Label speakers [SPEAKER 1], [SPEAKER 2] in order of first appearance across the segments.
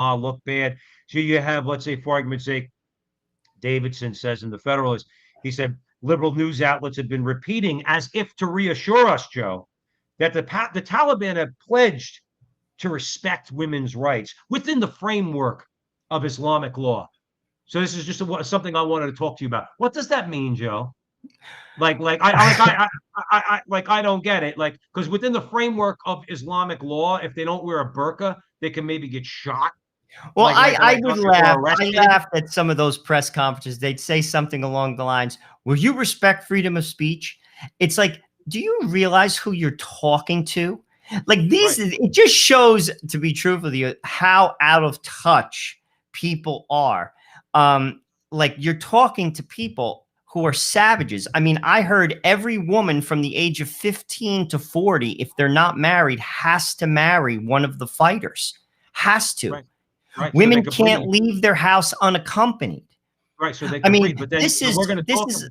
[SPEAKER 1] look bad. So you have, let's say, for argument's sake, Davidson says in the Federalist, he said liberal news outlets have been repeating as if to reassure us, Joe, that the Taliban have pledged to respect women's rights within the framework of Islamic law. So this is just something I wanted to talk to you about. What does that mean, Joe? I don't get it. Like, because within the framework of Islamic law, if they don't wear a burqa, they can maybe get shot.
[SPEAKER 2] Well, I would laugh.
[SPEAKER 1] Or
[SPEAKER 2] I
[SPEAKER 1] arrested.
[SPEAKER 2] laughed at some of those press conferences. They'd say something along the lines, "Will you respect freedom of speech?" It's like, do you realize who you're talking to? Like these,
[SPEAKER 1] Right.
[SPEAKER 2] it just shows, to be truthful with you, how out of touch people are. Like you're talking to people who are savages. I mean, I heard every woman from the age of 15 to 40, if they're not married, has to marry one of the fighters. Has to.
[SPEAKER 1] Right. Right. So they
[SPEAKER 2] Women
[SPEAKER 1] could
[SPEAKER 2] can't
[SPEAKER 1] breed.
[SPEAKER 2] leave their house unaccompanied.
[SPEAKER 1] Right. So they
[SPEAKER 2] I
[SPEAKER 1] could
[SPEAKER 2] mean,
[SPEAKER 1] breed. But then
[SPEAKER 2] this
[SPEAKER 1] so we're going to talk.
[SPEAKER 2] is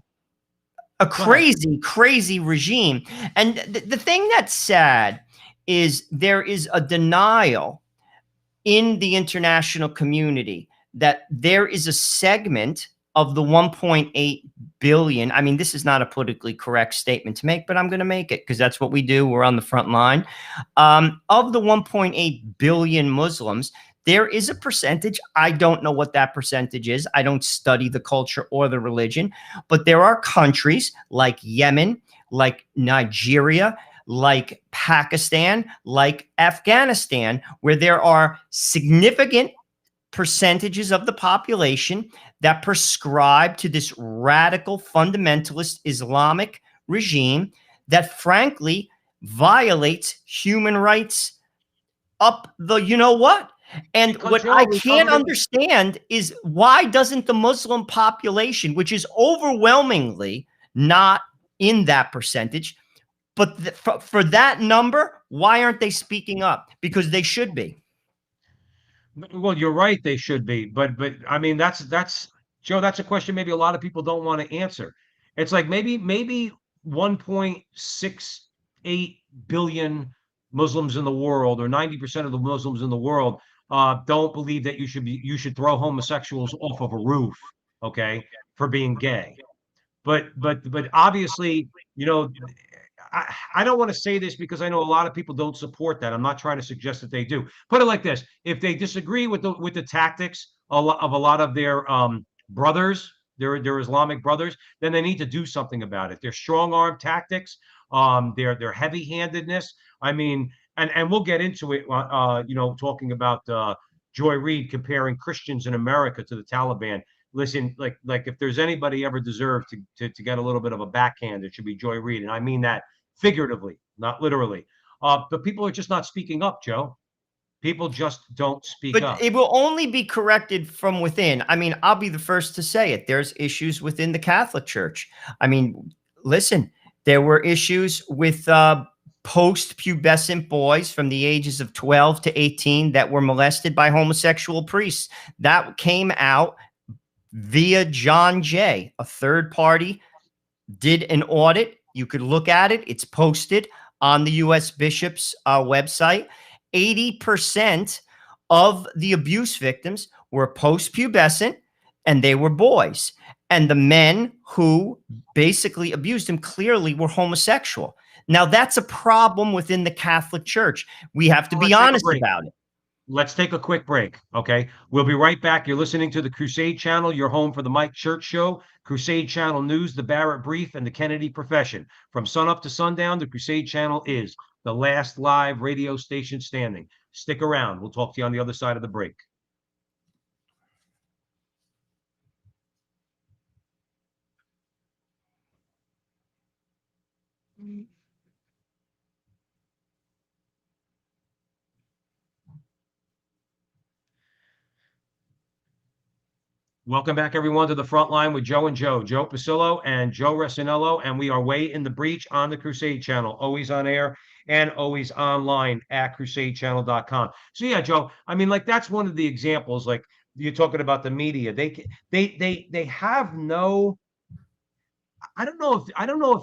[SPEAKER 2] a
[SPEAKER 1] Go ahead.
[SPEAKER 2] crazy regime. And the thing that's sad is there is a denial in the international community that there is a segment of the 1.8 billion. I mean, this is not a politically correct statement to make, but I'm going to make it because that's what we do. We're on the front line. Of the 1.8 billion Muslims, there is a percentage. I don't know what that percentage is. I don't study the culture or the religion, but there are countries like Yemen, like Nigeria, like Pakistan, like Afghanistan, where there are significant percentages of the population that prescribe to this radical fundamentalist Islamic regime that frankly violates human rights up the you know what. And
[SPEAKER 1] Because
[SPEAKER 2] what
[SPEAKER 1] Joe,
[SPEAKER 2] I
[SPEAKER 1] we
[SPEAKER 2] can't
[SPEAKER 1] covered it.
[SPEAKER 2] understand is why doesn't the Muslim population, which is overwhelmingly not in that percentage, but for that number, why aren't they speaking up? Because they should be.
[SPEAKER 1] Well, you're right. They should be. But I mean, that's Joe. That's a question maybe a lot of people don't want to answer. It's like maybe 1.68 billion Muslims in the world, or 90% of the Muslims in the world, don't believe that you should throw homosexuals off of a roof, okay, for being gay. But obviously, you know, I don't want to say this because I know a lot of people don't support that. I'm not trying to suggest that they do. Put it like this: if they disagree with the tactics of a lot of their brothers, their Islamic brothers, then they need to do something about it. Their strong arm tactics, their heavy handedness. I mean, and we'll get into it. Talking about Joy Reid comparing Christians in America to the Taliban. Listen, like if there's anybody ever deserved to get a little bit of a backhand, it should be Joy Reid, and I mean that figuratively, not literally. But people are just not speaking up, Joe. People just don't speak
[SPEAKER 2] But
[SPEAKER 1] up.
[SPEAKER 2] it will only be corrected from within. I mean, I'll be the first to say it. There's issues within the Catholic Church. I mean, listen, there were issues with post-pubescent boys from the ages of 12 to 18 that were molested by homosexual priests. That came out via John Jay, a third party, did an audit. You could look at it. It's posted on the U.S. Bishop's website. 80% of the abuse victims were post-pubescent, and they were boys. And the men who basically abused him clearly were homosexual. Now, that's a problem within the Catholic Church. We have to be honest about it.
[SPEAKER 1] Let's take a quick break, okay? We'll be right back. You're listening to the Crusade Channel, your home for the Mike Church Show, Crusade Channel News, the Barrett Brief, and the Kennedy Profession. From sunup to sundown, the Crusade Channel is the last live radio station standing. Stick around. We'll talk to you on the other side of the break. Welcome back, everyone, to the front line with Joe and Joe Pasillo and Joe Resinello, and we are way in the breach on the Crusade Channel, always on air and always online at crusadechannel.com. So yeah, Joe, I mean, like that's one of the examples. Like you're talking about the media, they have no. I don't know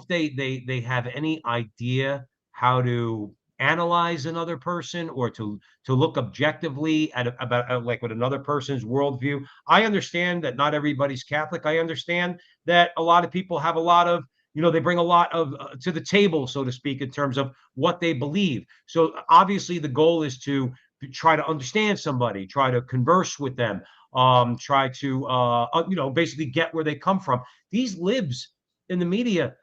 [SPEAKER 1] if they have any idea how to analyze another person or to look objectively at about like what another person's worldview. I understand that not everybody's Catholic. I understand that a lot of people have a lot of, they bring a lot of to the table, so to speak, in terms of what they believe. So obviously the goal is to try to understand somebody, try to converse with them, try to basically get where they come from. These libs in the media,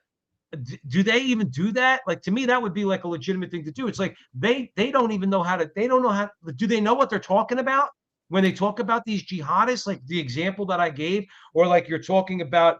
[SPEAKER 1] do they even do that? Like, to me, that would be like a legitimate thing to do. It's like they don't even know how to, they don't know how, do they know what they're talking about when they talk about these jihadists, like the example that I gave, or like you're talking about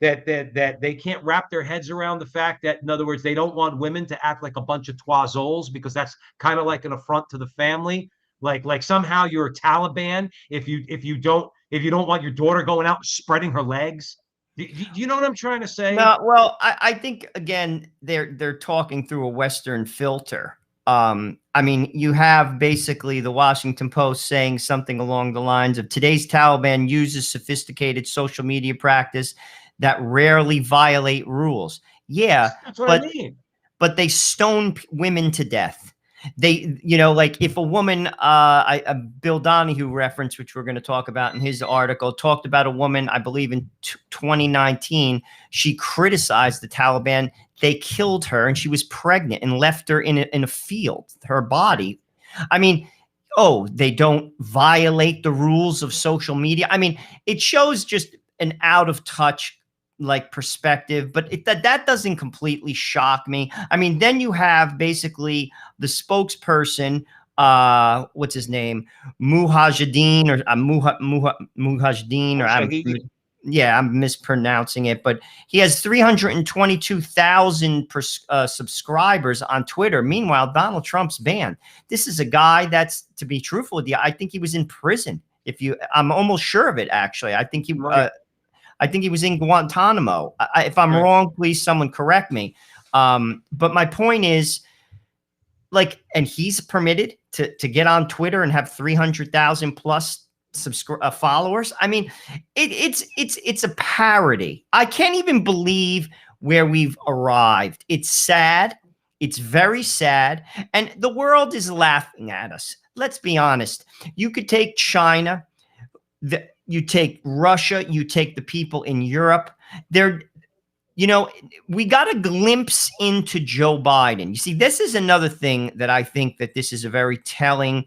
[SPEAKER 1] that they can't wrap their heads around the fact that, in other words, they don't want women to act like a bunch of toisoles because that's kind of like an affront to the family. Like somehow you're a Taliban if you don't want your daughter going out spreading her legs. Do you know what I'm trying to say?
[SPEAKER 2] No, well, I think again they're talking through a Western filter. I mean, you have basically the Washington Post saying something along the lines of today's Taliban uses sophisticated social media practice that rarely violate rules. Yeah,
[SPEAKER 1] That's what I
[SPEAKER 2] but
[SPEAKER 1] mean.
[SPEAKER 2] but they stone women to death. They, like if a woman, Bill Donahue reference, which we're going to talk about in his article, talked about a woman, I believe in 2019, she criticized the Taliban. They killed her and she was pregnant and left her in a field, her body. I mean, oh, they don't violate the rules of social media. I mean, it shows just an out of touch like perspective, but that doesn't completely shock me. I mean, then you have basically the spokesperson, what's his name, Mujahideen or Mujahideen, or I'm mispronouncing it, but he has 322,000 subscribers on Twitter. Meanwhile, Donald Trump's banned. This is a guy that's, to be truthful with you, I think he was in prison. I'm almost sure of it. Actually, I think he.
[SPEAKER 1] Right.
[SPEAKER 2] I think he was in Guantanamo. If I'm wrong, please someone correct me. But my point is, like, and he's permitted to get on Twitter and have 300,000 plus followers. I mean, it's a parody. I can't even believe where we've arrived. It's sad. It's very sad. And the world is laughing at us. Let's be honest. You could take China, you take Russia, you take the people in Europe. We got a glimpse into Joe Biden. You see, this is another thing that I think that this is a very telling,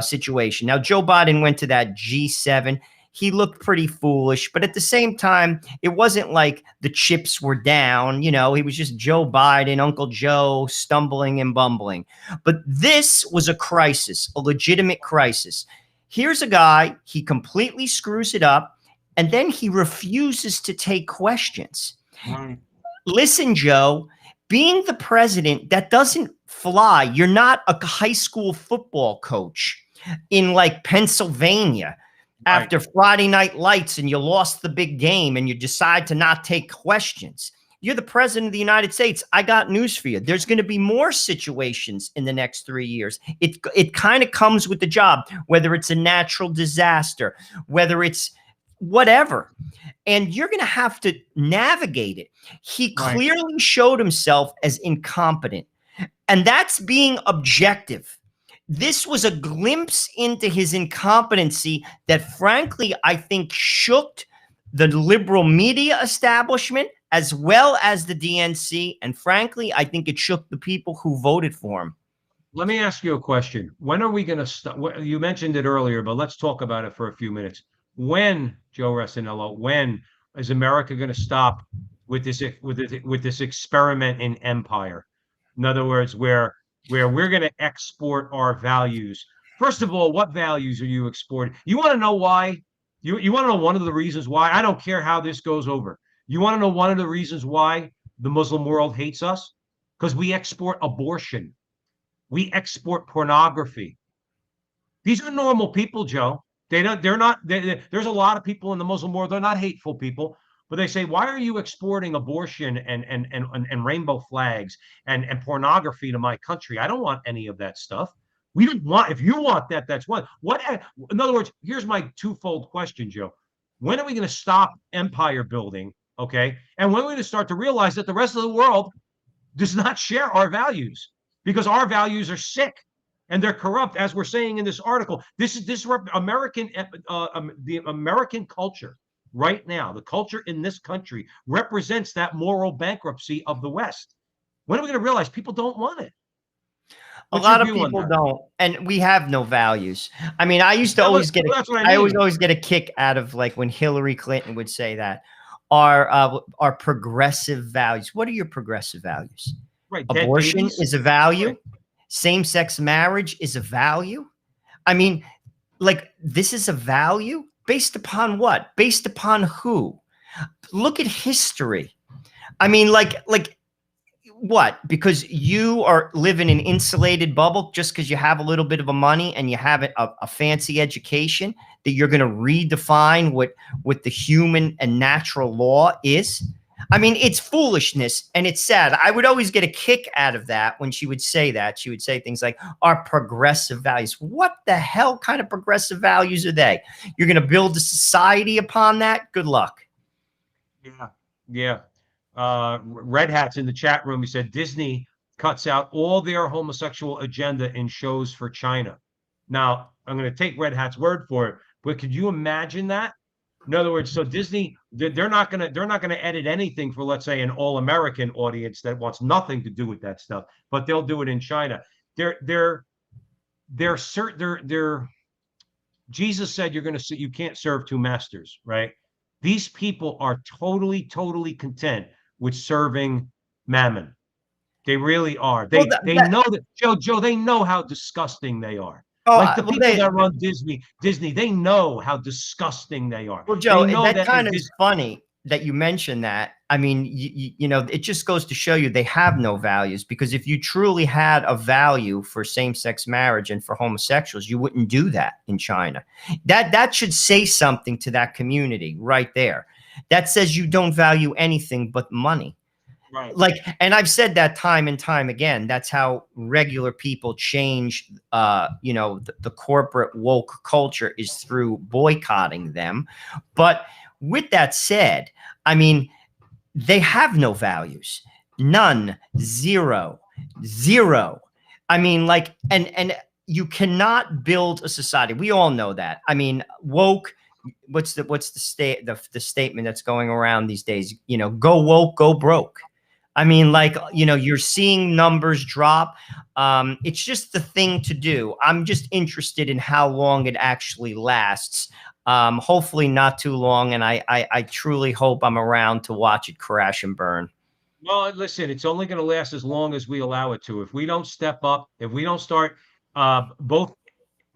[SPEAKER 2] situation. Now, Joe Biden went to that G7. He looked pretty foolish, but at the same time, it wasn't like the chips were down. He was just Joe Biden, Uncle Joe, stumbling and bumbling. But this was a crisis, a legitimate crisis. Here's a guy, he completely screws it up, and then he refuses to take questions.
[SPEAKER 1] Right.
[SPEAKER 2] Listen, Joe, being the president, that doesn't fly. You're not a high school football coach in like Pennsylvania after Friday Night Lights and you lost the big game and you decide to not take questions. You're the president of the United States. I got news for you. There's going to be more situations in the next 3 years. It kind of comes with the job, whether it's a natural disaster, whether it's whatever. And you're going to have to navigate it. He clearly showed himself as incompetent. And that's being objective. This was a glimpse into his incompetency that, frankly, I think shook the liberal media establishment as well as the DNC. And frankly, I think it shook the people who voted for him.
[SPEAKER 1] Let me ask you a question. When are we going to stop? You mentioned it earlier, but let's talk about it for a few minutes. When, Joe Resinello, when is America going to stop with this experiment in empire? In other words, where we're going to export our values. First of all, what values are you exporting? You want to know why? You want to know one of the reasons why? I don't care how this goes over. You want to know one of the reasons why the Muslim world hates us? Because we export abortion. We export pornography. These are normal people, Joe. They're not, there's a lot of people in the Muslim world, they're not hateful people, but they say, why are you exporting abortion and rainbow flags and pornography to my country? I don't want any of that stuff. We don't want, if you want that, that's what, in other words, here's my twofold question, Joe. When are we going to stop empire building? Okay. And when are we going to start to realize that the rest of the world does not share our values because our values are sick and they're corrupt, as we're saying in this article. This is the American culture right now. The culture in this country represents that moral bankruptcy of the West. When are we going to realize people don't want it?
[SPEAKER 2] A
[SPEAKER 1] What's your
[SPEAKER 2] lot of
[SPEAKER 1] view on
[SPEAKER 2] people
[SPEAKER 1] that?
[SPEAKER 2] don't, and we have no values. I mean, I used to always get
[SPEAKER 1] That's what I
[SPEAKER 2] I always
[SPEAKER 1] mean.
[SPEAKER 2] always get a kick out of like when Hillary Clinton would say that our progressive values. What are your progressive values?
[SPEAKER 1] Right, dead
[SPEAKER 2] Abortion
[SPEAKER 1] babies.
[SPEAKER 2] is a value.
[SPEAKER 1] Right.
[SPEAKER 2] Same-sex marriage is a value. I mean, like this is a value based upon what? Based upon who? Look at history. I mean, like what? Because you are living in an insulated bubble just because you have a little bit of a money and you have a fancy education that you're going to redefine what the human and natural law is. I mean, it's foolishness and it's sad. I would always get a kick out of that when she would say that. She would say things like our progressive values. What the hell kind of progressive values are they? You're going to build a society upon that? Good luck.
[SPEAKER 1] Yeah. Yeah. Red Hat's in the chat room. He said Disney cuts out all their homosexual agenda in shows for China. Now, I'm going to take Red Hat's word for it, but could you imagine that? In other words, so Disney, they're not gonna edit anything for, let's say, an all-American audience that wants nothing to do with that stuff, but they'll do it in China. They're certain they're Jesus said you can't serve two masters, right? These people are totally content with serving mammon. They really are.
[SPEAKER 2] Well,
[SPEAKER 1] They know that Joe, they know how disgusting they are. Like the
[SPEAKER 2] well,
[SPEAKER 1] people that run Disney, they know how disgusting they are.
[SPEAKER 2] Well, Joe,
[SPEAKER 1] They know
[SPEAKER 2] that
[SPEAKER 1] that
[SPEAKER 2] kind of is funny that you mentioned that. I mean, you know, it just goes to show you they have no values, because if you truly had a value for same-sex marriage and for homosexuals, you wouldn't do that in China. That should say something to that community right there. That says you don't value anything but money.
[SPEAKER 1] right.
[SPEAKER 2] Like, and I've said that time and time again. That's how regular people change, you know, the corporate woke culture is through boycotting them. But with that said, I mean, they have no values, none, zero, zero. I mean, like, and you cannot build a society. We all know that. I mean, woke. What's the statement that's going around these days? You know, go woke, go broke. I mean, like, you know, you're seeing numbers drop. It's just the thing to do. I'm just interested in how long it actually lasts. Hopefully not too long. And I truly hope I'm around to watch it crash and burn.
[SPEAKER 1] Well, listen, it's only going to last as long as we allow it to. If we don't step up, if we don't start, both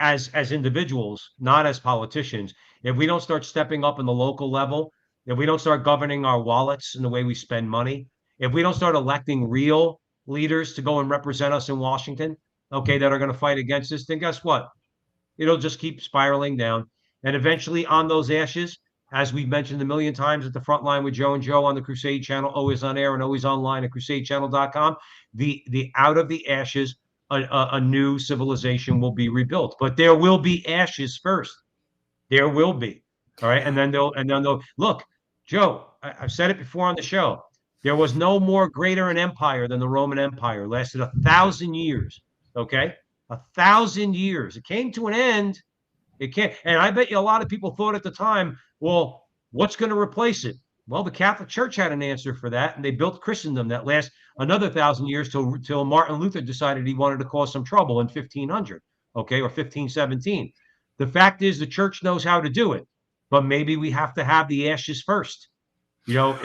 [SPEAKER 1] as individuals, not as politicians, if we don't start stepping up in the local level, if we don't start governing our wallets and the way we spend money, if we don't start electing real leaders to go and represent us in Washington, okay, that are going to fight against this, then guess what? It'll just keep spiraling down. And eventually, on those ashes, as we've mentioned a million times at the Frontline with Joe and Joe on the Crusade channel, always on air and always online at crusadechannel.com, the out of the ashes, a new civilization will be rebuilt. But there will be ashes first. There will be. All right. And then they'll look, Joe, I've said it before on the show. There was no more greater an empire than the Roman Empire. It lasted 1,000 years. Okay. 1,000 years. It came to an end. It can't. And I bet you a lot of people thought at the time, well, what's going to replace it? Well, the Catholic Church had an answer for that, and they built Christendom that lasts another 1,000 years till Martin Luther decided he wanted to cause some trouble in 1500, okay, or 1517. The fact is, the church knows how to do it, but maybe we have to have the ashes first. You know,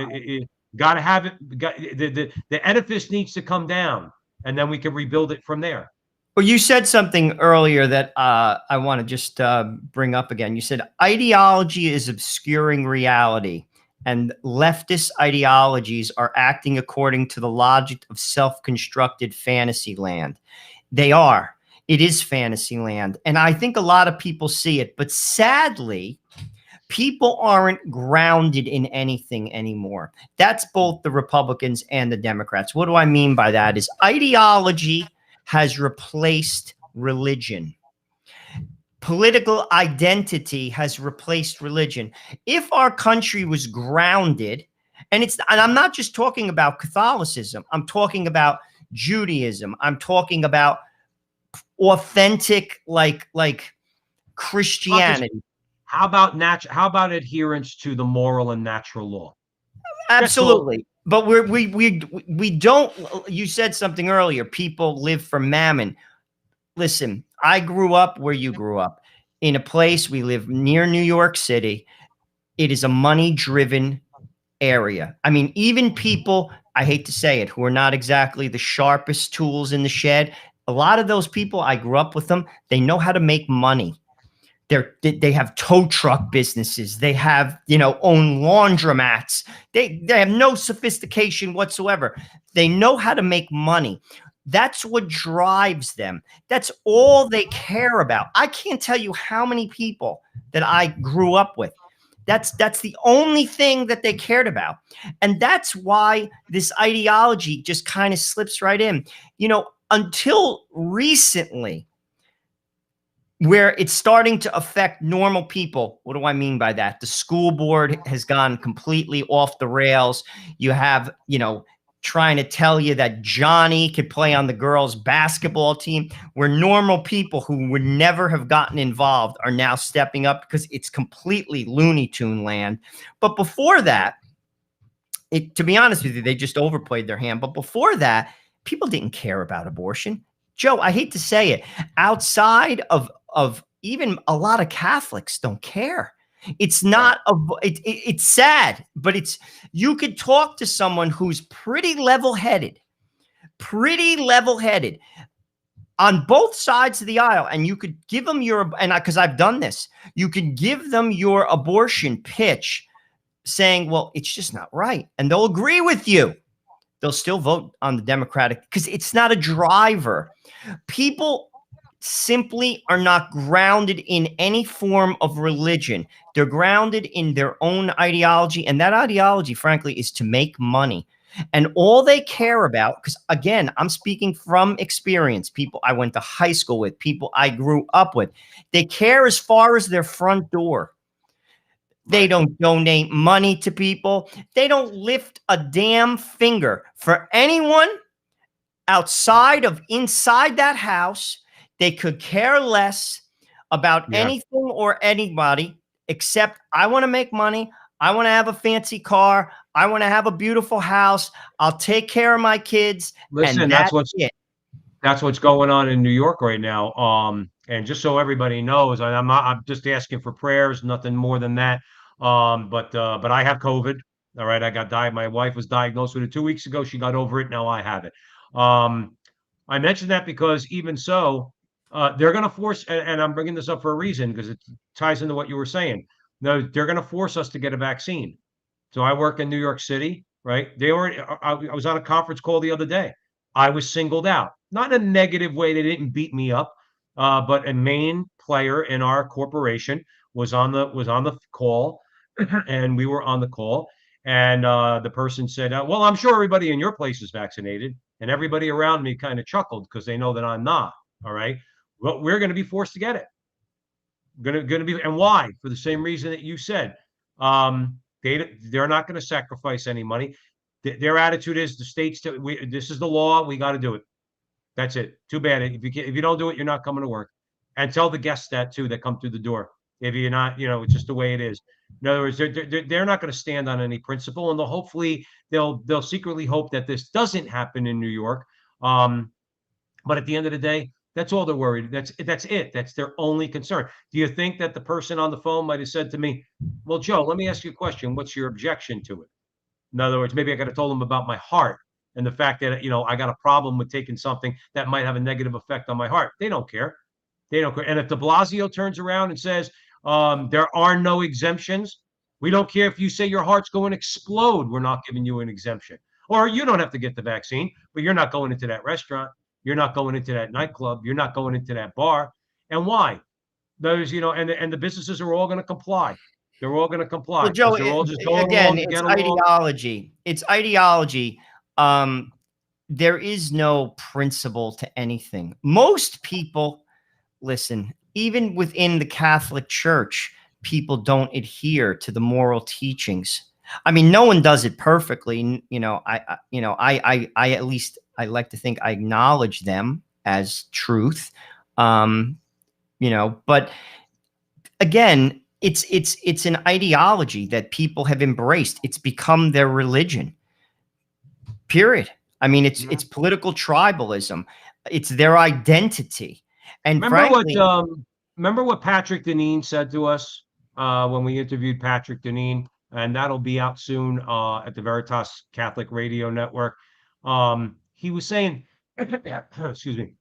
[SPEAKER 1] got to have it. The edifice needs to come down, and then we can rebuild it from there.
[SPEAKER 2] Well, you said something earlier that I want to just bring up again. You said ideology is obscuring reality, and leftist ideologies are acting according to the logic of self-constructed fantasy land. They are. It is fantasy land. And I think a lot of people see it. But sadly, people aren't grounded in anything anymore. That's both the Republicans and the Democrats. What do I mean by that? Is ideology has replaced religion. Political identity has replaced religion. If our country was grounded And I'm not just talking about Catholicism. I'm talking about Judaism. I'm talking about authentic, like Christianity.
[SPEAKER 1] How about adherence to the moral and natural law? That's all.
[SPEAKER 2] Absolutely. But we don't. You said something earlier. People live for mammon. Listen, I grew up where you grew up, in a place. We live near New York City. It is a money-driven area. I mean, even people, I hate to say it, who are not exactly the sharpest tools in the shed, a lot of those people, I grew up with them, they know how to make money. They have tow truck businesses. They have, own laundromats. They have no sophistication whatsoever. They know how to make money. That's what drives them. That's all they care about. I can't tell you how many people that I grew up with. That's the only thing that they cared about. And that's why this ideology just kind of slips right in. Until recently, where it's starting to affect normal people. What do I mean by that? The school board has gone completely off the rails. You have, trying to tell you that Johnny could play on the girls' basketball team, where normal people who would never have gotten involved are now stepping up because it's completely Looney Tune land. But before that, to be honest with you, they just overplayed their hand. But before that, people didn't care about abortion. Joe, I hate to say it, outside of even a lot of Catholics don't care. It's not it's sad, but you could talk to someone who's pretty level-headed on both sides of the aisle, and you could give them because I've done this, you could give them your abortion pitch saying, well, it's just not right. And they'll agree with you. They'll still vote on the Democratic because it's not a driver. People simply are not grounded in any form of religion. They're grounded in their own ideology. And that ideology, frankly, is to make money. And all they care about, because again, I'm speaking from experience, people I went to high school with, people I grew up with, they care as far as their front door. They don't donate money to people. They don't lift a damn finger for anyone inside that house. They could care less about anything or anybody except I want to make money. I want to have a fancy car. I want to have a beautiful house. I'll take care of my kids.
[SPEAKER 1] Listen,
[SPEAKER 2] and
[SPEAKER 1] that's what's going on in New York right now. And just so everybody knows, I'm just asking for prayers, nothing more than that. But I have COVID. All right, I got died. My wife was diagnosed with it 2 weeks ago. She got over it. Now I have it. I mentioned that because even so, they're going to force, and I'm bringing this up for a reason because it ties into what you were saying. No, they're going to force us to get a vaccine. So I work in New York City, right? I was on a conference call the other day. I was singled out, not in a negative way. They didn't beat me up, but a main player in our corporation was on the call, and we were on the call, and the person said, "Well, I'm sure everybody in your place is vaccinated," and everybody around me kind of chuckled because they know that I'm not. All right. Well, we're going to be forced to get it. Going to be, and why? For the same reason that you said. They're not going to sacrifice any money. Their attitude is the states. This is the law. We got to do it. That's it. Too bad. If you don't do it, you're not coming to work. And tell the guests that too that come through the door. If you're not, it's just the way it is. In other words, they're not going to stand on any principle, and they'll secretly hope that this doesn't happen in New York. But at the end of the day, that's all they're worried. That's it. That's their only concern. Do you think that the person on the phone might have said to me, "Well, Joe, let me ask you a question. What's your objection to it?" In other words, maybe I could have told them about my heart and the fact that I got a problem with taking something that might have a negative effect on my heart. They don't care. They don't care. And if De Blasio turns around and says there are no exemptions, we don't care if you say your heart's going to explode. We're not giving you an exemption. Or you don't have to get the vaccine, but you're not going into that restaurant. You're not going into that nightclub. You're not going into that bar. And why? Those, and the businesses are all going to comply. They're all going to comply.
[SPEAKER 2] Well, Joe,
[SPEAKER 1] they're all just going
[SPEAKER 2] again,
[SPEAKER 1] along to
[SPEAKER 2] it's
[SPEAKER 1] get along.
[SPEAKER 2] ideology. It's ideology. There is no principle to anything. Most people, listen, even within the Catholic Church, people don't adhere to the moral teachings. I mean, no one does it perfectly. I at least I like to think I acknowledge them as truth. But again, it's an ideology that people have embraced. It's become their religion. Period. I mean, it's political tribalism. It's their identity. And frankly,
[SPEAKER 1] remember what Patrick Deneen said to us when we interviewed Patrick Deneen, and that'll be out soon at the Veritas Catholic Radio Network. He was saying, excuse me,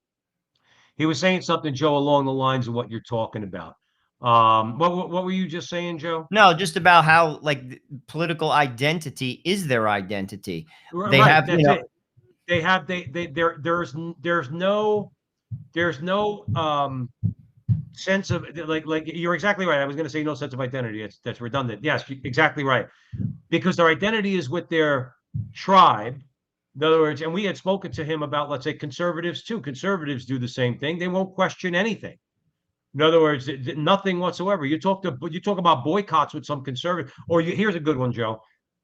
[SPEAKER 1] he was saying something, Joe, along the lines of what you're talking about. What were you just saying, Joe?
[SPEAKER 2] no, just about how like political identity is their identity. They
[SPEAKER 1] Right,
[SPEAKER 2] have,
[SPEAKER 1] that's it. They have there's no sense of like you're exactly right. I was going to say no sense of identity. That's redundant. Yes, exactly right. Because their identity is with their tribe. In other words, and we had spoken to him about, let's say, conservatives too. Conservatives do the same thing. They won't question anything. In other words, nothing whatsoever. You talk about boycotts with some conservative, or here's a good one, Joe.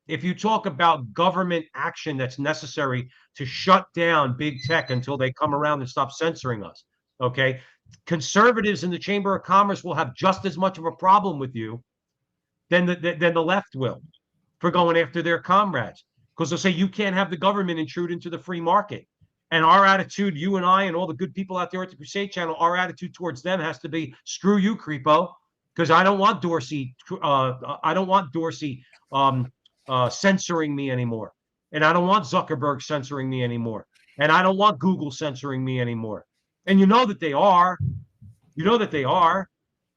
[SPEAKER 1] If you talk about government action that's necessary to shut down big tech until they come around and stop censoring us, okay? Conservatives in the Chamber of Commerce will have just as much of a problem with you than the left will for going after their comrades, because they'll say you can't have the government intrude into the free market. And our attitude, you and I and all the good people out there at the Crusade Channel, our attitude towards them has to be, screw you, creepo, because I don't want Dorsey. I don't want Dorsey censoring me anymore, and I don't want Zuckerberg censoring me anymore, and I don't want Google censoring me anymore. And you know that they are. You know that they are.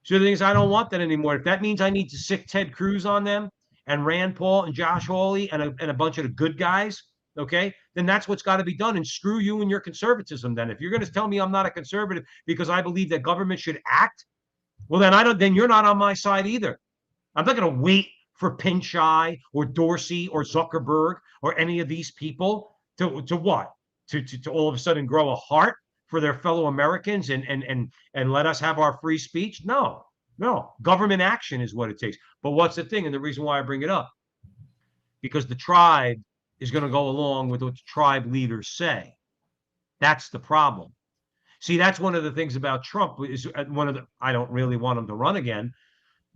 [SPEAKER 1] So the thing is, I don't want that anymore. If that means I need to sick Ted Cruz on them and Rand Paul and Josh Hawley and a bunch of the good guys, okay, then that's what's got to be done. And screw you and your conservatism. Then, if you're going to tell me I'm not a conservative because I believe that government should act, well, then you're not on my side either. I'm not going to wait for Pinchai or Dorsey or Zuckerberg or any of these people to what? To all of a sudden grow a heart for their fellow Americans and let us have our free speech? No. Government action is what it takes. But what's the thing? And the reason why I bring it up, because the tribe is going to go along with what the tribe leaders say. That's the problem. See, that's one of the things about Trump is I don't really want him to run again,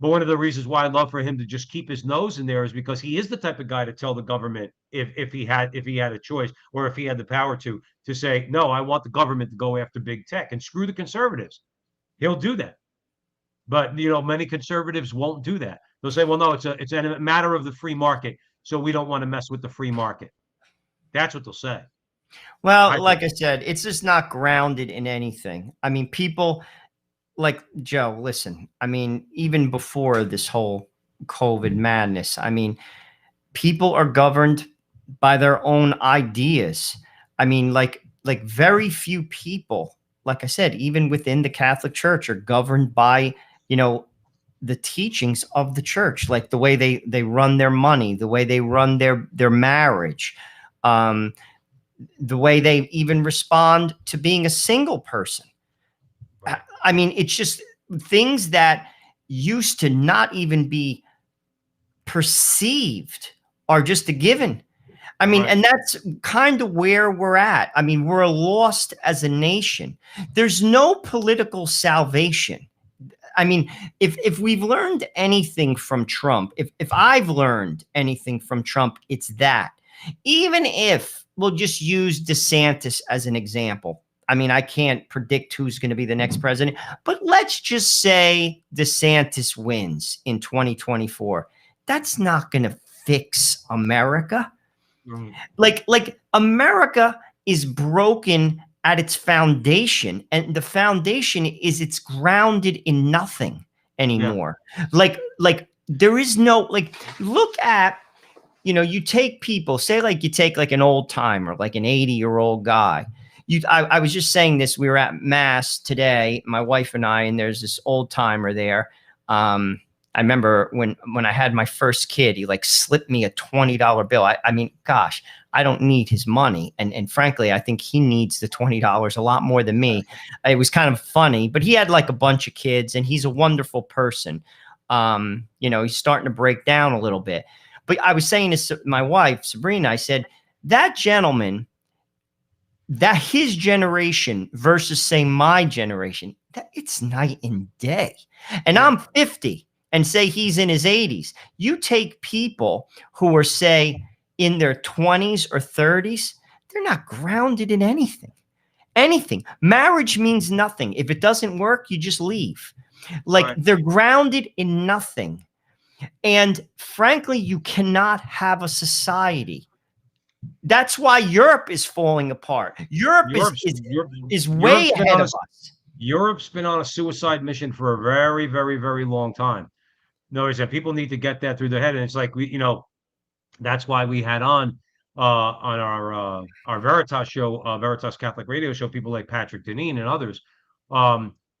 [SPEAKER 1] but one of the reasons why I'd love for him to just keep his nose in there is because he is the type of guy to tell the government if he had a choice, or if he had the power to say, no, I want the government to go after big tech and screw the conservatives. He'll do that. But many conservatives won't do that. They'll say, well, no, it's a matter of the free market, so we don't want to mess with the free market. That's what they'll say.
[SPEAKER 2] Well, like I said, it's just not grounded in anything. I mean, people like Joe, listen, I mean, even before this whole COVID madness, I mean, people are governed by their own ideas. I mean, like very few people, like I said, even within the Catholic Church, are governed by, the teachings of the church, like the way they run their money, the way they run their marriage, the way they even respond to being a single person. I mean, it's just things that used to not even be perceived are just a given. I mean, and that's kind of where we're at. I mean, we're lost as a nation. There's no political salvation. I mean, if we've learned anything from Trump, if I've learned anything from Trump, it's that. Even if we'll just use DeSantis as an example. I mean, I can't predict who's going to be the next president, but let's just say DeSantis wins in 2024. That's not going to fix America. Like America is broken at its foundation, and the foundation is it's grounded in nothing anymore. Yeah. Like there is no, look at, you take people, say you take an old timer, like an 80-year-old guy. I was just saying this, we were at mass today, my wife and I, and there's this old timer there. I remember when I had my first kid, he slipped me a $20 bill. I mean, gosh, I don't need his money. And frankly, I think he needs the $20 a lot more than me. It was kind of funny, but he had a bunch of kids and he's a wonderful person. He's starting to break down a little bit. But I was saying to my wife, Sabrina, I said, that gentleman, that his generation versus, say, my generation, it's night and day. And I'm 50 and say he's in his 80s. You take people who are, say, in their 20s or 30s, they're not grounded in anything. Anything. Marriage means nothing. If it doesn't work, you just leave. Like, they're grounded in nothing. And frankly, you cannot have a society. That's why Europe is falling apart. Europe is way ahead of us.
[SPEAKER 1] Europe's been on a suicide mission for a very, very, very long time. No, is that people need to get that through their head. And it's like, that's why we had on our Veritas show, Veritas Catholic Radio show, people like Patrick Deneen and others,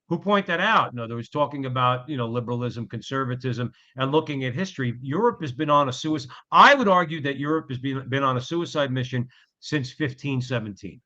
[SPEAKER 1] who point that out. In other words, talking about, liberalism, conservatism, and looking at history. Europe has been on a suicide. I would argue that Europe has been on a suicide mission since 1517.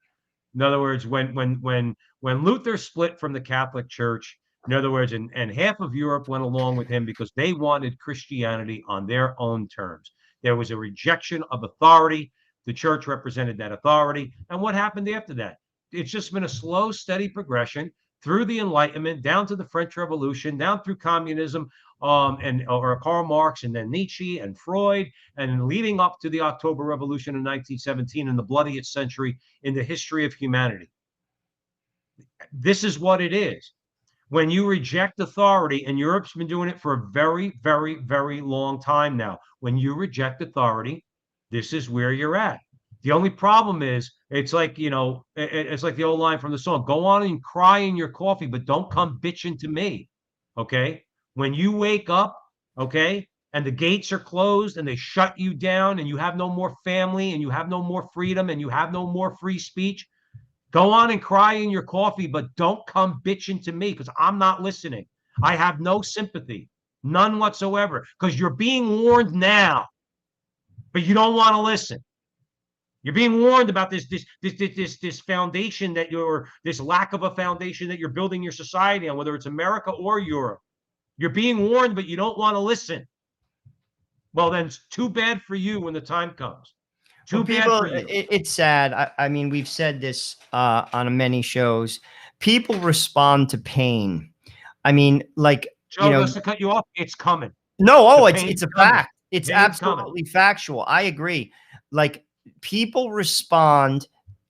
[SPEAKER 1] In other words, when Luther split from the Catholic Church, in other words, and half of Europe went along with him because they wanted Christianity on their own terms. There was a rejection of authority. The church represented that authority. And what happened after that? It's just been a slow, steady progression through the Enlightenment, down to the French Revolution, down through communism, or Karl Marx, and then Nietzsche and Freud, and leading up to the October Revolution in 1917 and the bloodiest century in the history of humanity. This is what it is. When you reject authority, and Europe's been doing it for a very, very, very long time now, when you reject authority, this is where you're at. The only problem is, it's like, it's like the old line from the song, go on and cry in your coffee, but don't come bitching to me. Okay. When you wake up, okay, and the gates are closed and they shut you down and you have no more family and you have no more freedom and you have no more free speech, go on and cry in your coffee, but don't come bitching to me, because I'm not listening. I have no sympathy, none whatsoever, because you're being warned now, but you don't want to listen. You're being warned about this foundation this lack of a foundation that you're building your society on, whether it's America or Europe. You're being warned, but you don't want to listen. Well, then it's too bad for you when the time comes. Too bad for you.
[SPEAKER 2] It's sad. I mean, we've said this on many shows. People respond to pain. I mean, like,
[SPEAKER 1] Joe, just to cut you off, it's coming.
[SPEAKER 2] No, it's a fact. It's absolutely factual. I agree. Like, people respond.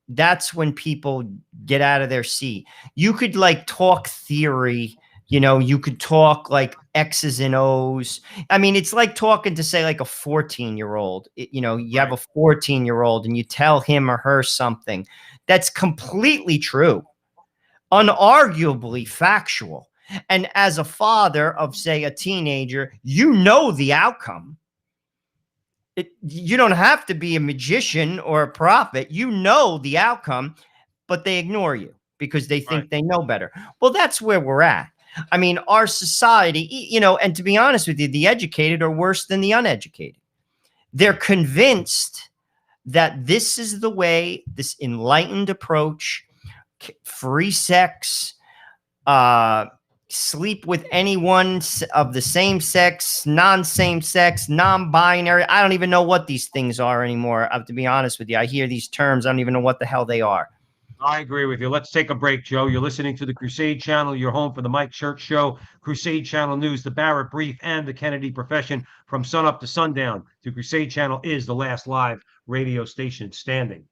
[SPEAKER 2] That's when people get out of their seat. You could like talk theory, you could talk like X's and O's. I mean, it's like talking to, say, like a 14-year-old. You have a 14-year-old and you tell him or her something that's completely true, unarguably factual. And as a father of, say, a teenager, the outcome. You don't have to be a magician or a prophet. The outcome, but they ignore you because they think they know better. Well, that's where we're at. I mean, our society, and to be honest with you, the educated are worse than the uneducated. They're convinced that this is the way, this enlightened approach, free sex, sleep with anyone of the same sex, non-same sex, non-binary. I don't even know what these things are anymore. To be honest with you, I hear these terms. I don't even know what the hell they are.
[SPEAKER 1] I agree with you. Let's take a break, Joe. You're listening to the Crusade Channel. You're home for the Mike Church Show, Crusade Channel News, the Barrett Brief, and the Kennedy Profession. From sunup to sundown, the Crusade Channel is the last live radio station standing.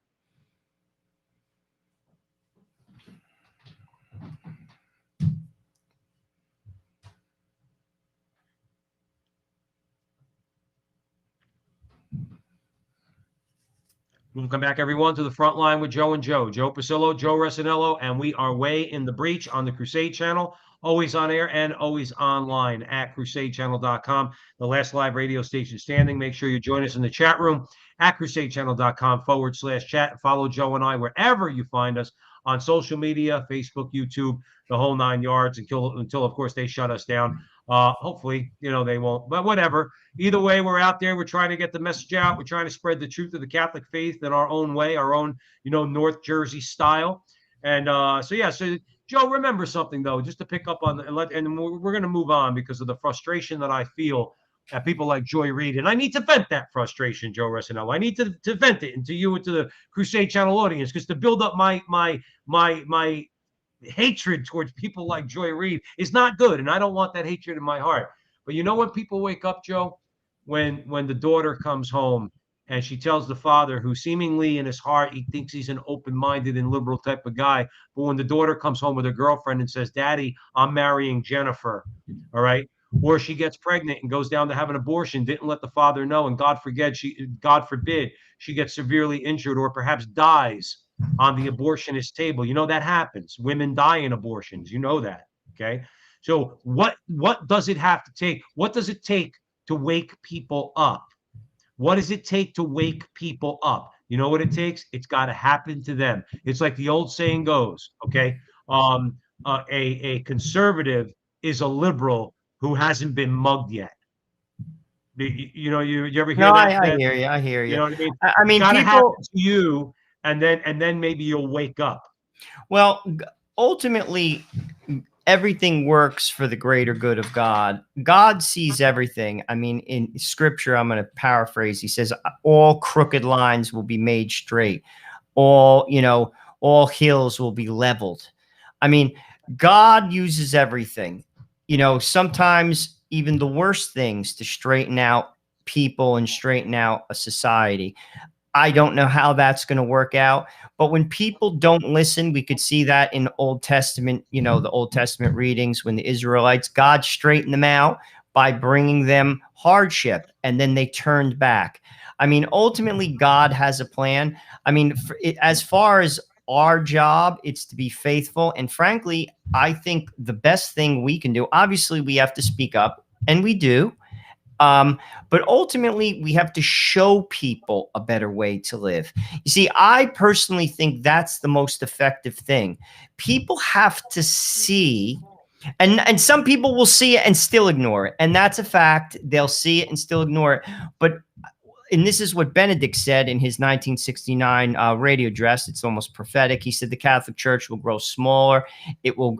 [SPEAKER 1] Welcome back, everyone, to the Frontline with Joe and Joe. Joe Pasillo, Joe Resinello, and we are way in the breach on the Crusade Channel, always on air and always online at crusadechannel.com, the last live radio station standing. Make sure you join us in the chat room at crusadechannel.com/chat. Follow Joe and I wherever you find us on social media, Facebook, YouTube, the whole 9 yards, until of course, they shut us down. Hopefully, they won't, but whatever. Either way, we're out there. We're trying to get the message out. We're trying to spread the truth of the Catholic faith in our own way, our own, North Jersey style. And so Joe, remember something though, just to pick up on, and we're going to move on because of the frustration that I feel at people like Joy Reid, and I need to vent that frustration, Joe Resinello. I need to vent it into you and to the Crusade Channel audience, because to build up my hatred towards people like Joy Reid is not good, and I don't want that hatred in my heart. But you know when people wake up, Joe, when the daughter comes home and she tells the father, who seemingly in his heart he thinks he's an open-minded and liberal type of guy, but when the daughter comes home with her girlfriend and says, "Daddy, I'm marrying Jennifer," all right, or she gets pregnant and goes down to have an abortion, didn't let the father know, and God forbid, she gets severely injured or perhaps dies on the abortionist table. You know that happens. Women die in abortions. You know that. Okay. So what does it have to take? What does it take to wake people up? What does it take to wake people up? You know what it takes? It's got to happen to them. It's like the old saying goes, okay? Um, a conservative is a liberal who hasn't been mugged yet. You ever
[SPEAKER 2] No,
[SPEAKER 1] hear that?
[SPEAKER 2] I hear you. I hear
[SPEAKER 1] You
[SPEAKER 2] you.
[SPEAKER 1] know what I mean?
[SPEAKER 2] I
[SPEAKER 1] It's
[SPEAKER 2] mean,
[SPEAKER 1] got to happen
[SPEAKER 2] people.
[SPEAKER 1] to you, and then maybe you'll wake up.
[SPEAKER 2] Well, ultimately, everything works for the greater good of God. God sees everything. I mean, in scripture, I'm going to paraphrase. He says, all crooked lines will be made straight. All hills will be leveled. I mean, God uses everything, sometimes even the worst things to straighten out people and straighten out a society. I don't know how that's going to work out. But when people don't listen, we could see that in Old Testament, the Old Testament readings, when the Israelites, God straightened them out by bringing them hardship, and then they turned back. I mean, ultimately, God has a plan. I mean, as far as our job, it's to be faithful. And frankly, I think the best thing we can do, obviously, we have to speak up, and we do. But ultimately, we have to show people a better way to live. You see, I personally think that's the most effective thing. People have to see, and some people will see it and still ignore it. And that's a fact. They'll see it and still ignore it. And this is what Benedict said in his 1969 radio address. It's almost prophetic. He said the Catholic Church will grow smaller, it will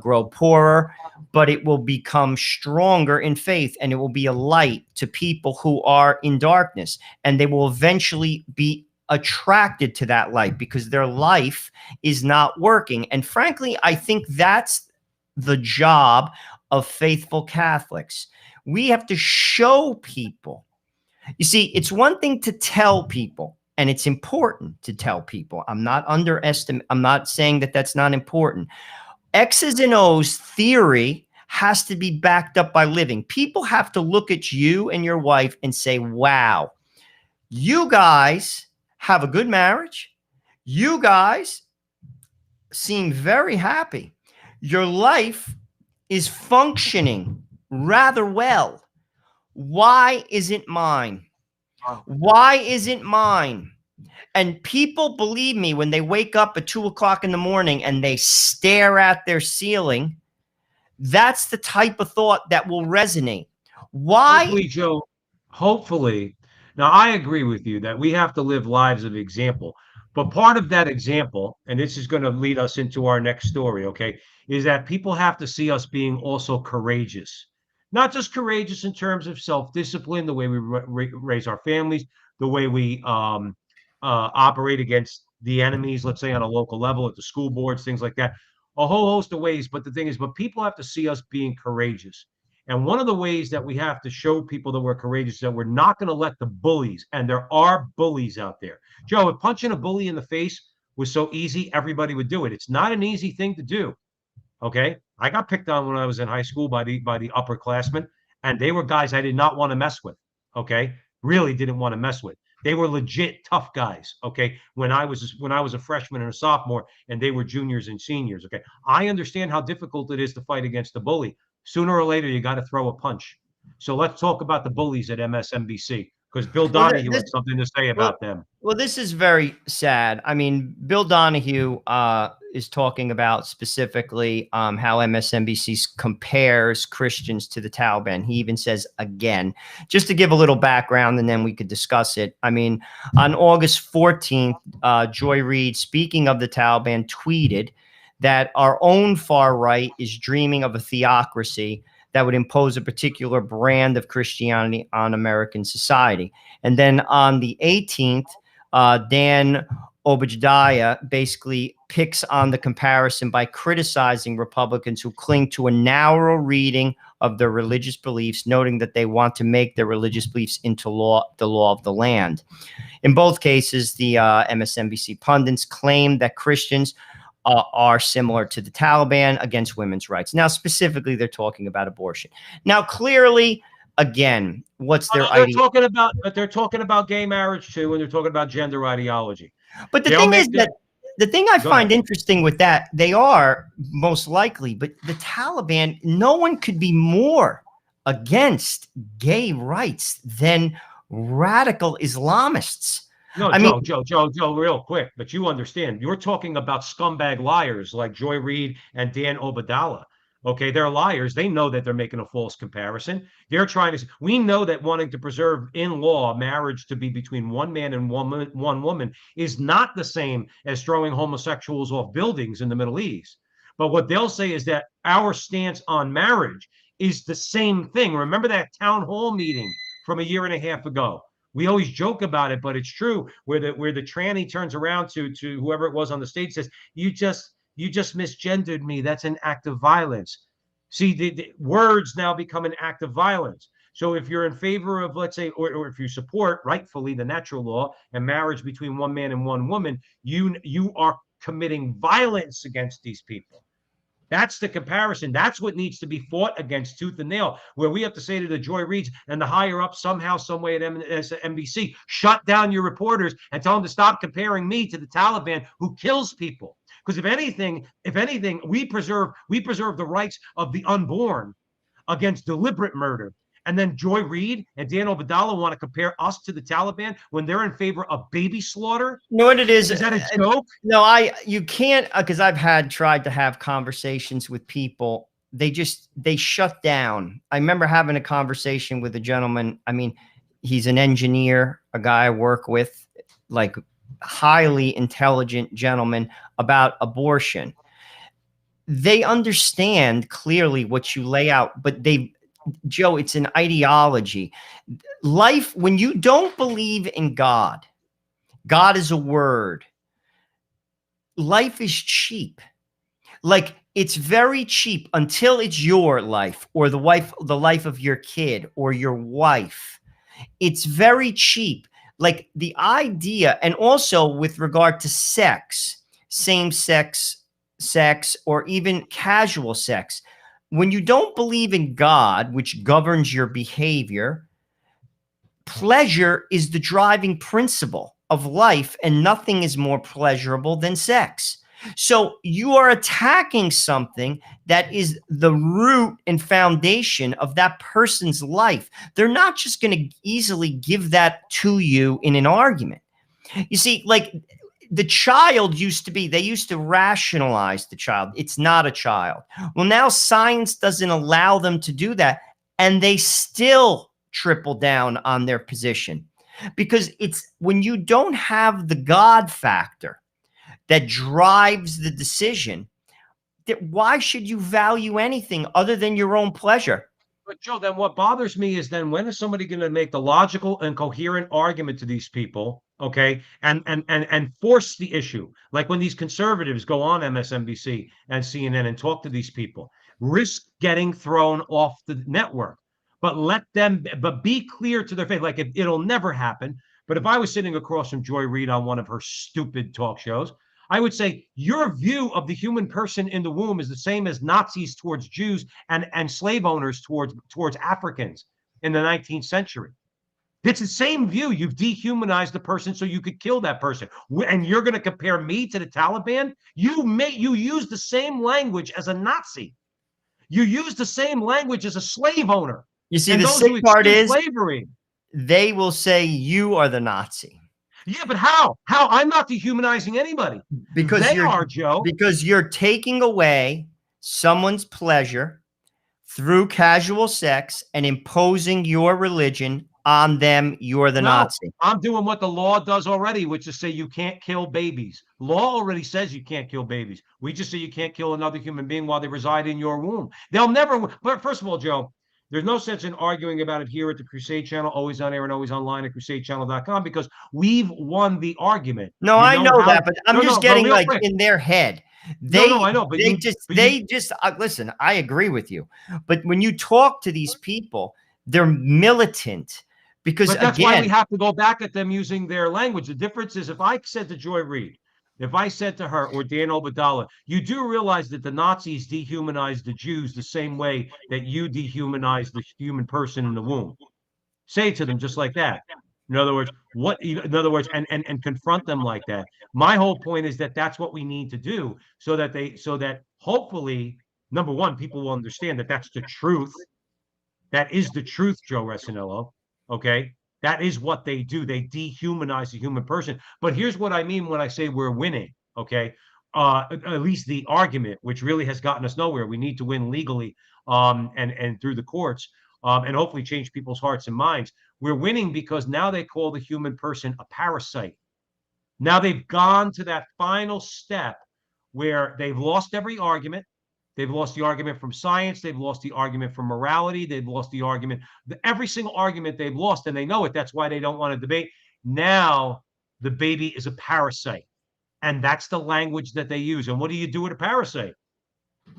[SPEAKER 2] grow poorer, but it will become stronger in faith, and it will be a light to people who are in darkness, and they will eventually be attracted to that light because their life is not working. And frankly, I think that's the job of faithful Catholics. We have to show people. You see, it's one thing to tell people, and it's important to tell people. I'm not saying that that's not important. X's and O's theory has to be backed up by living. People have to look at you and your wife and say, wow, you guys have a good marriage. You guys seem very happy. Your life is functioning rather well. Why isn't mine? Why isn't mine? And people, believe me, when they wake up at 2:00 in the morning and they stare at their ceiling, that's the type of thought that will resonate. Why?
[SPEAKER 1] Hopefully, Joe, hopefully. Now, I agree with you that we have to live lives of example. But part of that example, and this is going to lead us into our next story, okay, is that people have to see us being also courageous. Not just courageous in terms of self-discipline, the way we raise our families, the way we operate against the enemies, let's say on a local level, at the school boards, things like that, a whole host of ways. But the thing is, but people have to see us being courageous. And one of the ways that we have to show people that we're courageous is that we're not going to let the bullies, and there are bullies out there. Joe, if punching a bully in the face was so easy, everybody would do it. It's not an easy thing to do. Okay. I got picked on when I was in high school by the upperclassmen, and they were guys I did not want to mess with. Okay. Really didn't want to mess with. They were legit tough guys. Okay. When I was a freshman and a sophomore, and they were juniors and seniors. Okay. I understand how difficult it is to fight against a bully. Sooner or later, you got to throw a punch. So let's talk about the bullies at MSNBC, because Bill
[SPEAKER 2] Well,
[SPEAKER 1] Donahue had something to say
[SPEAKER 2] well,
[SPEAKER 1] about them.
[SPEAKER 2] well, this is very sad. I mean, Bill Donahue is talking about specifically how MSNBC compares Christians to the Taliban. He even says again, just to give a little background, and then we could discuss it. I mean, on August 14th, Joy Reid, speaking of the Taliban, tweeted that our own far right is dreaming of a theocracy that would impose a particular brand of Christianity on American society. And then on the 18th, Dan Obadiah basically picks on the comparison by criticizing Republicans who cling to a narrow reading of their religious beliefs, noting that they want to make their religious beliefs into law, the law of the land. In both cases, the MSNBC pundits claim that Christians are similar to the Taliban against women's rights. Now, specifically, they're talking about abortion. Now, clearly, again, what's their
[SPEAKER 1] idea? They're talking about gay marriage too, and they're talking about gender ideology.
[SPEAKER 2] But the thing is that the thing I find interesting with that, they are most likely, but the Taliban, no one could be more against gay rights than radical Islamists.
[SPEAKER 1] No, Joe, real quick, but you understand, you're talking about scumbag liars like Joy Reid and Dan Obadiah. Okay, they're liars. They know that they're making a false comparison. They're trying to, we know that wanting to preserve in law marriage to be between one man and one woman is not the same as throwing homosexuals off buildings in the Middle East. But what they'll say is that our stance on marriage is the same thing. Remember that town hall meeting from a year and a half ago? We always joke about it, but it's true, where the tranny turns around to whoever it was on the stage, says, you just misgendered me. That's an act of violence. See, the words now become an act of violence. So if you're in favor of, let's say, or if you support rightfully the natural law and marriage between one man and one woman, you are committing violence against these people. That's the comparison. That's what needs to be fought against tooth and nail, where we have to say to the Joy Reids and the higher up somehow, some way at MSNBC, shut down your reporters and tell them to stop comparing me to the Taliban who kills people. Because if anything, we preserve the rights of the unborn against deliberate murder. And then Joy Reid and Dan Obadiah want to compare us to the Taliban when they're in favor of baby slaughter.
[SPEAKER 2] You know what it is?
[SPEAKER 1] Is that a joke?
[SPEAKER 2] No, you can't, because I've tried to have conversations with people. They shut down. I remember having a conversation with a gentleman. I mean, he's an engineer, a guy I work with, like highly intelligent gentleman, about abortion. They understand clearly what you lay out, but Joe, it's an ideology. Life, when you don't believe in God, God is a word. Life is cheap. Like, it's very cheap until it's your life or the life of your kid or your wife. It's very cheap. Like the idea, and also with regard to sex, same-sex sex, or even casual sex, when you don't believe in God, which governs your behavior, pleasure is the driving principle of life, and nothing is more pleasurable than sex. So you are attacking something that is the root and foundation of that person's life. They're not just going to easily give that to you in an argument. You see, like the child they used to rationalize the child. It's not a child. Well, now science doesn't allow them to do that, and they still triple down on their position, because it's when you don't have the God factor that drives the decision, that why should you value anything other than your own pleasure?
[SPEAKER 1] But Joe, then what bothers me is then when is somebody going to make the logical and coherent argument to these people, okay, and force the issue? Like when these conservatives go on MSNBC and CNN and talk to these people, risk getting thrown off the network, but be clear to their face. Like it'll never happen. But if I was sitting across from Joy Reid on one of her stupid talk shows, I would say your view of the human person in the womb is the same as Nazis towards Jews and slave owners towards Africans in the 19th century. It's the same view. You've dehumanized the person so you could kill that person. And you're going to compare me to the Taliban? You use the same language as a Nazi. You use the same language as a slave owner.
[SPEAKER 2] You see, the sick part is
[SPEAKER 1] slavery.
[SPEAKER 2] They will say you are the Nazi.
[SPEAKER 1] Yeah, but how? How? I'm not dehumanizing anybody.
[SPEAKER 2] Because
[SPEAKER 1] they are, Joe.
[SPEAKER 2] Because you're taking away someone's pleasure through casual sex and imposing your religion on them. You're the
[SPEAKER 1] No,
[SPEAKER 2] Nazi.
[SPEAKER 1] I'm doing what the law does already, which is say you can't kill babies. Law already says you can't kill babies. We just say you can't kill another human being while they reside in your womb. They'll never. But first of all, Joe, there's no sense in arguing about it here at the Crusade Channel, always on air and always online at crusadechannel.com, because we've won the argument.
[SPEAKER 2] No,
[SPEAKER 1] You
[SPEAKER 2] I
[SPEAKER 1] know
[SPEAKER 2] know
[SPEAKER 1] how?
[SPEAKER 2] that, but I'm
[SPEAKER 1] No,
[SPEAKER 2] just
[SPEAKER 1] no, but
[SPEAKER 2] getting
[SPEAKER 1] real
[SPEAKER 2] like
[SPEAKER 1] quick.
[SPEAKER 2] in their head.
[SPEAKER 1] No, I know, but you
[SPEAKER 2] They just listen. I agree with you, but when you talk to these people, they're militant because
[SPEAKER 1] But that's why
[SPEAKER 2] again,
[SPEAKER 1] we have to go back at them using their language. The difference is if I said to Joy Reid, if I said to her or Dan Obadala, you do realize that the Nazis dehumanized the Jews the same way that you dehumanize the human person in the womb. Say it to them just like that. In other words, and confront them like that. My whole point is that that's what we need to do so that hopefully, number one, people will understand that that's the truth. That is the truth, Joe Resinello. Okay. That is what they do. They dehumanize the human person. But here's what I mean when I say we're winning. Okay. At least the argument, which really has gotten us nowhere. We need to win legally and through the courts and hopefully change people's hearts and minds. We're winning because now they call the human person a parasite. Now they've gone to that final step where they've lost every argument. They've lost the argument from science. They've lost the argument from morality. They've lost the argument, every single argument they've lost, and they know it. That's why they don't want to debate. Now the baby is a parasite. And that's the language that they use. And what do you do with a parasite?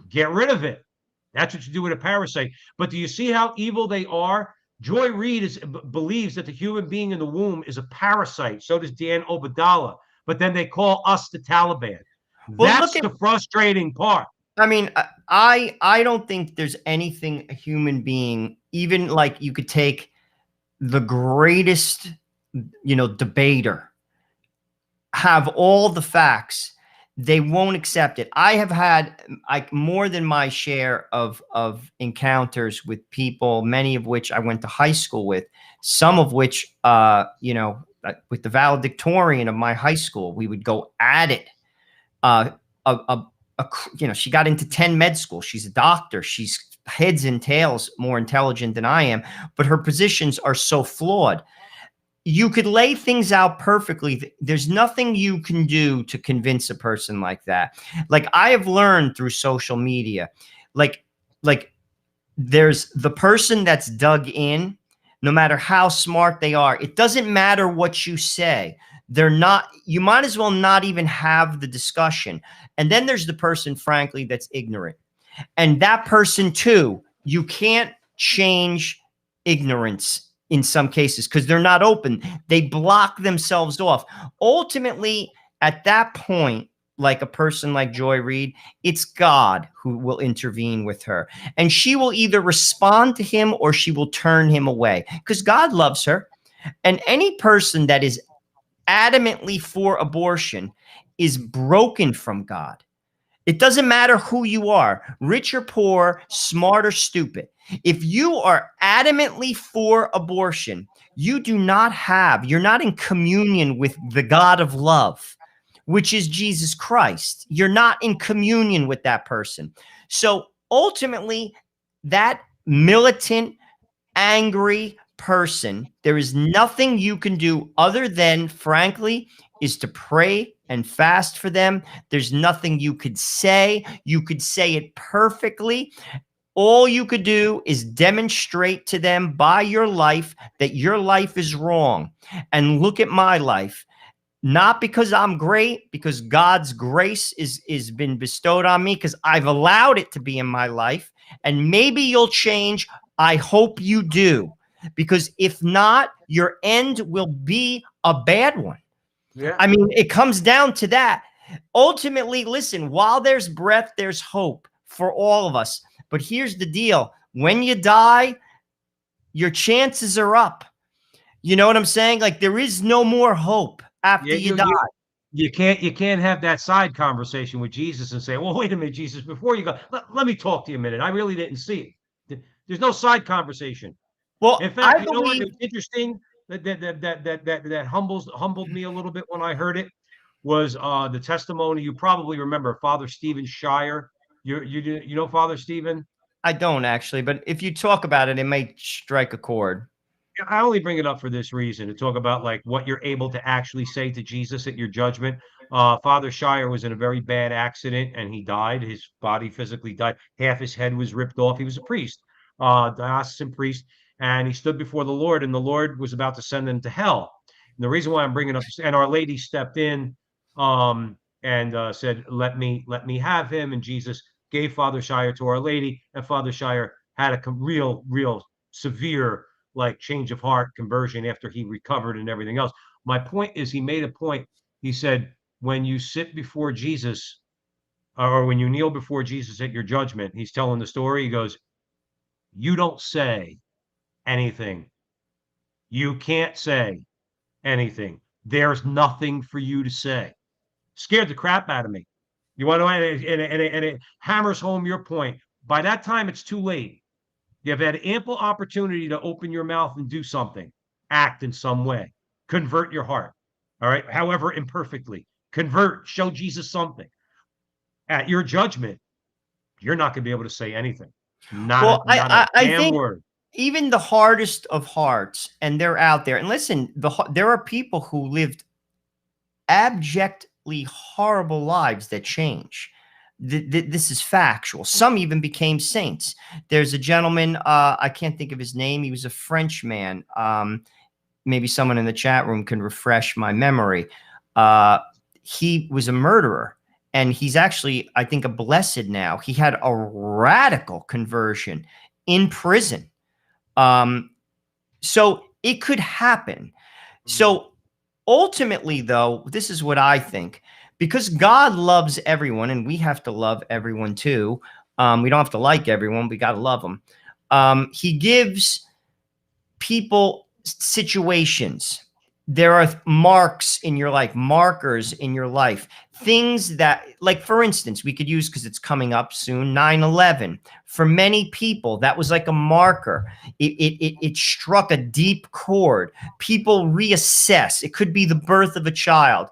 [SPEAKER 1] Get rid of it. That's what you do with a parasite. But do you see how evil they are? Joy Reid believes that the human being in the womb is a parasite. So does Dan Obadala. But then they call us the Taliban.
[SPEAKER 2] well,
[SPEAKER 1] That's the frustrating part.
[SPEAKER 2] I mean, I don't think there's anything a human being, even like you could take the greatest, debater, have all the facts, they won't accept it. I have had like more than my share of encounters with people, many of which I went to high school with, some of which, with the valedictorian of my high school, we would go at it. She got into 10 med school. She's a doctor. She's heads and tails more intelligent than I am, but her positions are so flawed. You could lay things out perfectly. There's nothing you can do to convince a person like that. Like I have learned through social media, like there's the person that's dug in, no matter how smart they are. It doesn't matter what you say. You might as well not even have the discussion. And then there's the person, frankly, that's ignorant. And that person too, you can't change ignorance in some cases because they're not open. They block themselves off. Ultimately, at that point, like a person like Joy Reid, it's God who will intervene with her. And she will either respond to him or she will turn him away because God loves her. And any person that is adamantly for abortion is broken from God. It doesn't matter who you are, rich or poor, smart or stupid. If you are adamantly for abortion, you're not in communion with the God of love, which is Jesus Christ. You're not in communion with that person. So ultimately, that militant, angry person, there is nothing you can do other than, frankly, is to pray and fast for them. There's nothing you could say. You could say it perfectly. All you could do is demonstrate to them by your life that your life is wrong. And look at my life. Not because I'm great, because God's grace is been bestowed on me, because I've allowed it to be in my life. And maybe you'll change. I hope you do. Because if not, your end will be a bad one.
[SPEAKER 1] Yeah.
[SPEAKER 2] I mean, it comes down to that. Ultimately, listen, while there's breath, there's hope for all of us. But here's the deal. When you die, your chances are up. You know what I'm saying? Like there is no more hope after you die.
[SPEAKER 1] You can't have that side conversation with Jesus and say, well, wait a minute, Jesus, before you go, let me talk to you a minute. I really didn't see it. There's no side conversation.
[SPEAKER 2] Well,
[SPEAKER 1] in fact, you know what? It's interesting that humbled me a little bit when I heard it was the testimony. You probably remember Father Stephen Shire. You know Father Stephen?
[SPEAKER 2] I don't actually, but if you talk about it, it may strike a chord.
[SPEAKER 1] I only bring it up for this reason to talk about like what you're able to actually say to Jesus at your judgment. Father Shire was in a very bad accident and he died. His body physically died. Half his head was ripped off. He was a priest, diocesan priest, and he stood before the Lord, and the Lord was about to send him to hell. And the reason why I'm bringing up this, and Our Lady stepped in, and said, let me have him. And Jesus gave Father Shire to Our Lady, and Father Shire had a real severe like change of heart conversion after he recovered and everything else. My point is, he made a point. He said, when you sit before Jesus, or when you kneel before Jesus at your judgment, he's telling the story. He goes, you don't say anything. You can't say anything. There's nothing for you to say. Scared the crap out of me. You want to, and it hammers home your point. By that time, it's too late. You've had ample opportunity to open your mouth and do something, act in some way, convert your heart. All right. However, imperfectly, convert, show Jesus something. At your judgment, you're not going to be able to say anything.
[SPEAKER 2] Well,
[SPEAKER 1] Not a
[SPEAKER 2] I
[SPEAKER 1] damn
[SPEAKER 2] think
[SPEAKER 1] word.
[SPEAKER 2] even the hardest of hearts, and they're out there. And listen, there are people who lived abjectly horrible lives that change. This is factual. Some even became saints. There's a gentleman, I can't think of his name. He was a French man. Maybe someone in the chat room can refresh my memory. He was a murderer, and he's actually, I think, a blessed now. He had a radical conversion in prison. So it could happen. So ultimately, though, this is what I think. Because God loves everyone, and we have to love everyone too. We don't have to like everyone. We got to love them. He gives people situations. There are marks in your life, markers in your life, things that, like, for instance, we could use, because it's coming up soon, 9/11. For many people, that was like a marker. It struck a deep chord. People reassess. It could be the birth of a child.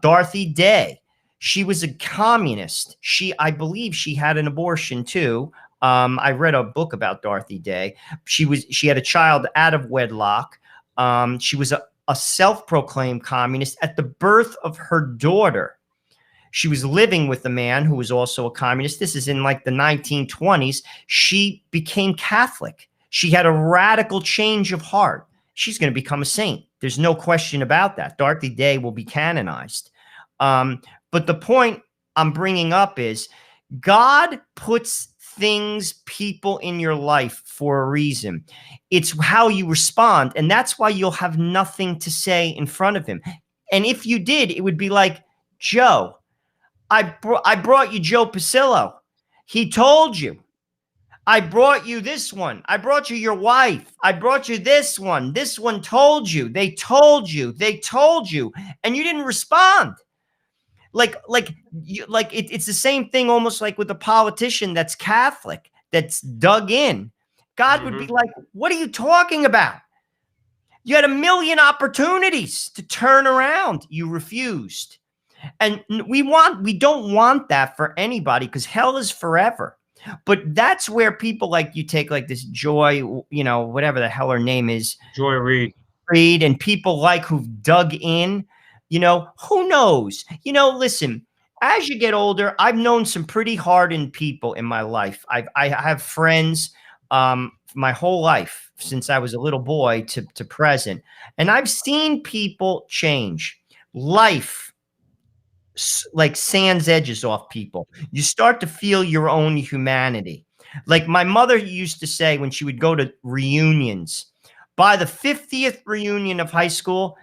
[SPEAKER 2] Dorothy Day, she was a communist. I believe she had an abortion too. I read a book about Dorothy Day. She had a child out of wedlock. She was a self-proclaimed communist. At the birth of her daughter, she was living with a man who was also a communist. This is in like the 1920s. She became Catholic. She had a radical change of heart. She's going to become a saint. There's no question about that. Dorothy Day will be canonized. But the point I'm bringing up is God puts things, people in your life for a reason. It's how you respond. And that's why you'll have nothing to say in front of him. And if you did, it would be like, Joe, I brought you Joe Pasillo. He told you. I brought you this one. I brought you your wife. I brought you this one. This one told you. They told you. They told you. And you didn't respond. It's the same thing, almost like with a politician that's Catholic, that's dug in. God would be like, what are you talking about? You had a million opportunities to turn around. You refused. And we don't want that for anybody, because hell is forever. But that's where people like you take like this Joy, whatever the hell her name is.
[SPEAKER 1] Joy Reid.
[SPEAKER 2] And people like who've dug in, who knows? Listen, as you get older, I've known some pretty hardened people in my life. I have friends my whole life, since I was a little boy to present. And I've seen people change. Life like sands edges off people. You start to feel your own humanity. Like my mother used to say when she would go to reunions, by the 50th reunion of high school,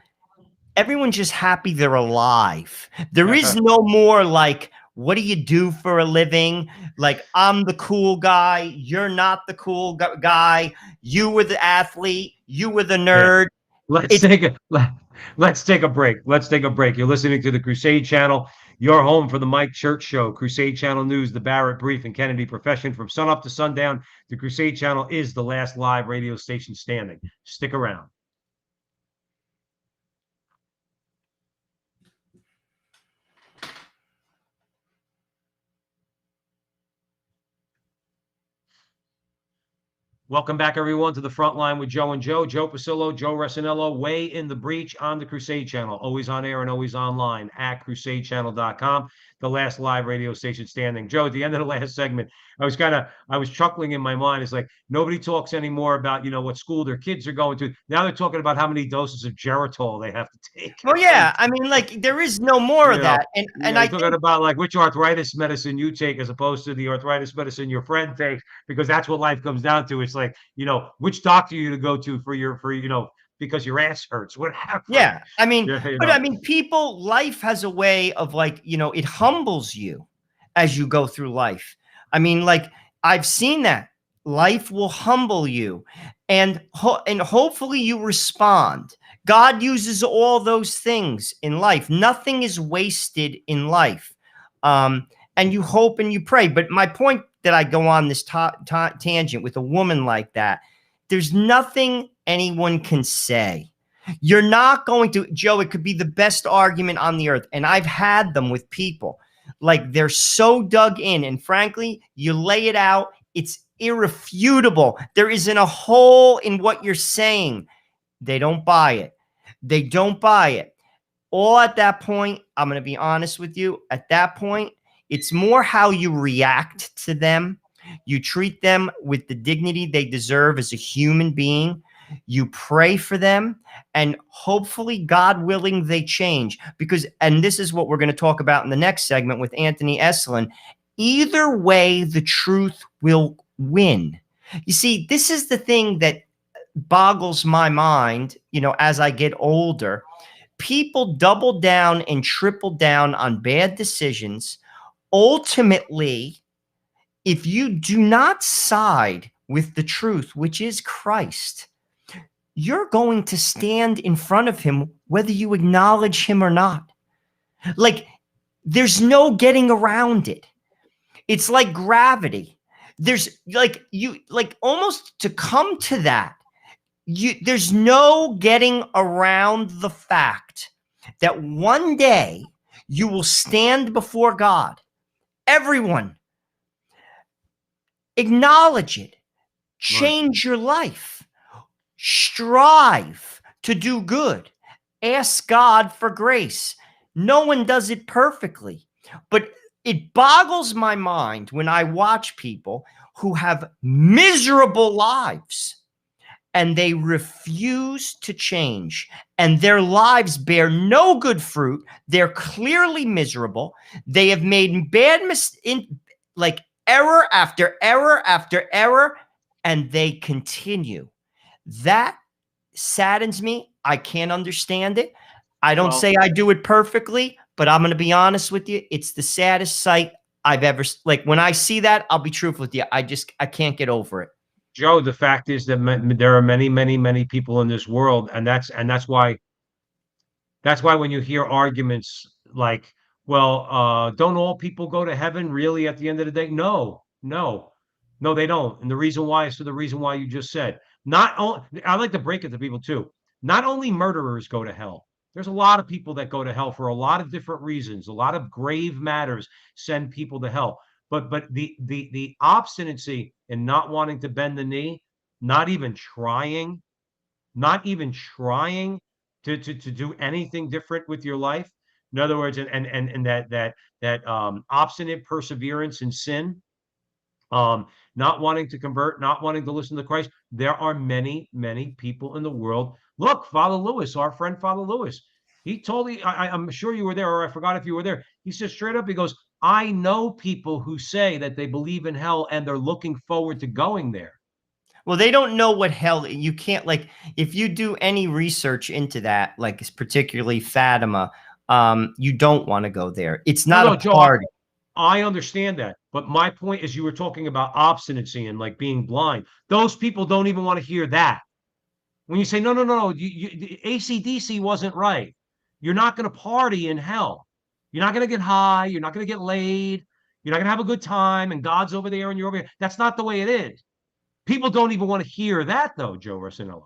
[SPEAKER 2] everyone's just happy they're alive. There is no more like, what do you do for a living? Like, I'm the cool guy. You're not the cool guy. You were the athlete. You were the nerd.
[SPEAKER 1] Let's take a break. Let's take a break. You're listening to the Crusade Channel, your home for the Mike Church Show, Crusade Channel News, the Barrett Brief, and Kennedy Profession. From sun up to sundown, the Crusade Channel is the last live radio station standing. Stick around. Welcome back, everyone, to the Frontline with Joe and Joe. Joe Pasillo, Joe Resinello, way in the breach on the Crusade Channel. Always on air and always online at crusadechannel.com, the last live radio station standing. Joe, at the end of the last segment, I was chuckling in my mind. It's like nobody talks anymore about, what school their kids are going to. Now they're talking about how many doses of Geritol they have to take.
[SPEAKER 2] Well, yeah, I mean, like there is no more of that, and I
[SPEAKER 1] you're talking about like which arthritis medicine you take as opposed to the arthritis medicine your friend takes, because that's what life comes down to. It's like, which doctor you to go to because your ass hurts, whatever.
[SPEAKER 2] yeah, I mean,
[SPEAKER 1] Yeah,
[SPEAKER 2] but I mean, life has a way of like, it humbles you as you go through life. I mean, like I've seen that life will humble you, and hopefully you respond. God uses all those things in life. Nothing is wasted in life. And you hope and you pray. But my point that I go on this tangent with a woman like that, there's nothing anyone can say. You're not going to, Joe, it could be the best argument on the earth. And I've had them with people. Like they're so dug in. And frankly, you lay it out, it's irrefutable. There isn't a hole in what you're saying. They don't buy it. They don't buy it. All at that point, I'm going to be honest with you. At that point, it's more how you react to them. You treat them with the dignity they deserve as a human being. You pray for them, and hopefully, God willing, they change. And this is what we're going to talk about in the next segment with Anthony Esolen. Either way, the truth will win. You see, this is the thing that boggles my mind, as I get older. People double down and triple down on bad decisions. Ultimately, if you do not side with the truth, which is Christ, you're going to stand in front of him, whether you acknowledge him or not. Like, there's no getting around it. It's like gravity. There's almost to come to that. There's no getting around the fact that one day you will stand before God. Everyone, acknowledge it. Change your life. Strive to do good. Ask God for grace. No one does it perfectly, but it boggles my mind when I watch people who have miserable lives and they refuse to change, and their lives bear no good fruit. They're clearly miserable. They have made bad like error after error after error, and they continue. That saddens me. I can't understand it. I don't say I do it perfectly, but I'm going to be honest with you. It's the saddest sight I've ever, like when I see that, I'll be truthful with you. I can't get over it.
[SPEAKER 1] Joe, the fact is that there are many, many, many people in this world, and that's why when you hear arguments like, well, don't all people go to heaven really at the end of the day? No, they don't. And the reason why is for the reason why you just said. I like to break it to people too. Not only murderers go to hell. There's a lot of people that go to hell for a lot of different reasons. A lot of grave matters send people to hell. But the obstinacy in not wanting to bend the knee, not even trying to do anything different with your life. In other words, and that obstinate perseverance in sin, not wanting to convert, not wanting to listen to Christ. There are many, many people in the world. Look, Father Lewis, our friend Father Lewis, he told me, I'm sure you were there, or I forgot if you were there. He said straight up, he goes, I know people who say that they believe in hell and they're looking forward to going there.
[SPEAKER 2] Well, they don't know what hell, you can't, like, if you do any research into that, like particularly Fatima, you don't want to go there. It's not a party.
[SPEAKER 1] Joe, I understand that. But my point is, you were talking about obstinacy and like being blind. Those people don't even want to hear that. When you say, no, AC/DC wasn't right. You're not going to party in hell. You're not going to get high. You're not going to get laid. You're not going to have a good time. And God's over there and you're over here. That's not the way it is. People don't even want to hear that, though, Joe Rosinello.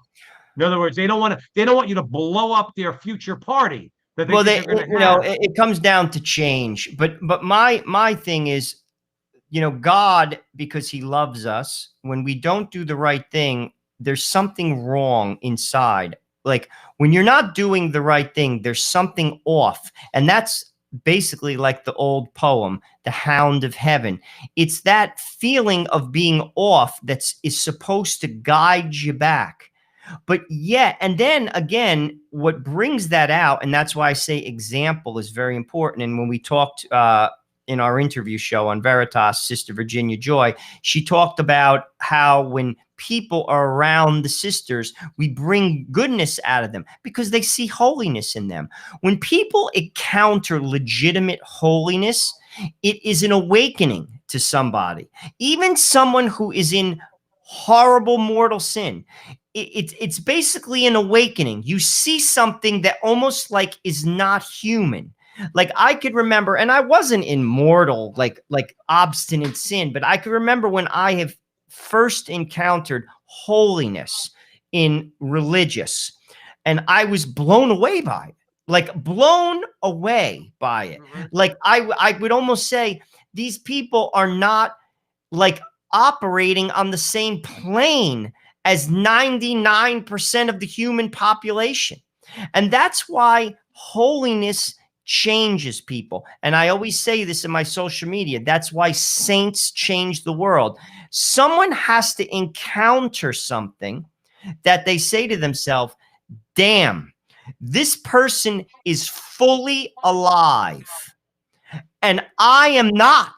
[SPEAKER 1] In other words, they don't want you to blow up their future party.
[SPEAKER 2] Well, it comes down to change. But my thing is, God, because he loves us, when we don't do the right thing, there's something wrong inside. Like when you're not doing the right thing, there's something off. And that's basically like the old poem, The Hound of Heaven. It's that feeling of being off is supposed to guide you back. But yeah, and then again, what brings that out, and that's why I say example is very important. And when we talked in our interview show on Veritas, Sister Virginia Joy, she talked about how when people are around the sisters, we bring goodness out of them because they see holiness in them. When people encounter legitimate holiness, it is an awakening to somebody, even someone who is in horrible mortal sin. It's basically an awakening. You see something that almost like is not human. Like I could remember, and I wasn't in mortal, like obstinate sin, but I could remember when I have first encountered holiness in religious, and I was blown away by it. Like blown away by it. Like I would almost say these people are not like operating on the same plane as 99% of the human population. And that's why holiness changes people. And I always say this in my social media. That's why saints change the world. Someone has to encounter something that they say to themselves, damn, this person is fully alive and I am not.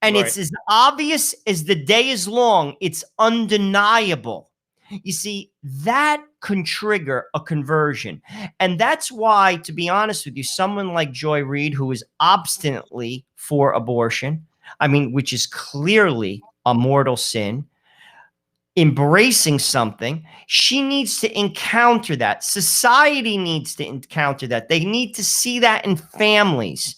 [SPEAKER 2] And
[SPEAKER 1] Right.
[SPEAKER 2] it's as obvious as the day is long. It's undeniable. You see, that can trigger a conversion. And that's why, to be honest with you, someone like Joy Reid, who is obstinately for abortion, I mean, which is clearly a mortal sin, embracing something, she needs to encounter that. Society needs to encounter that. They need to see that in families.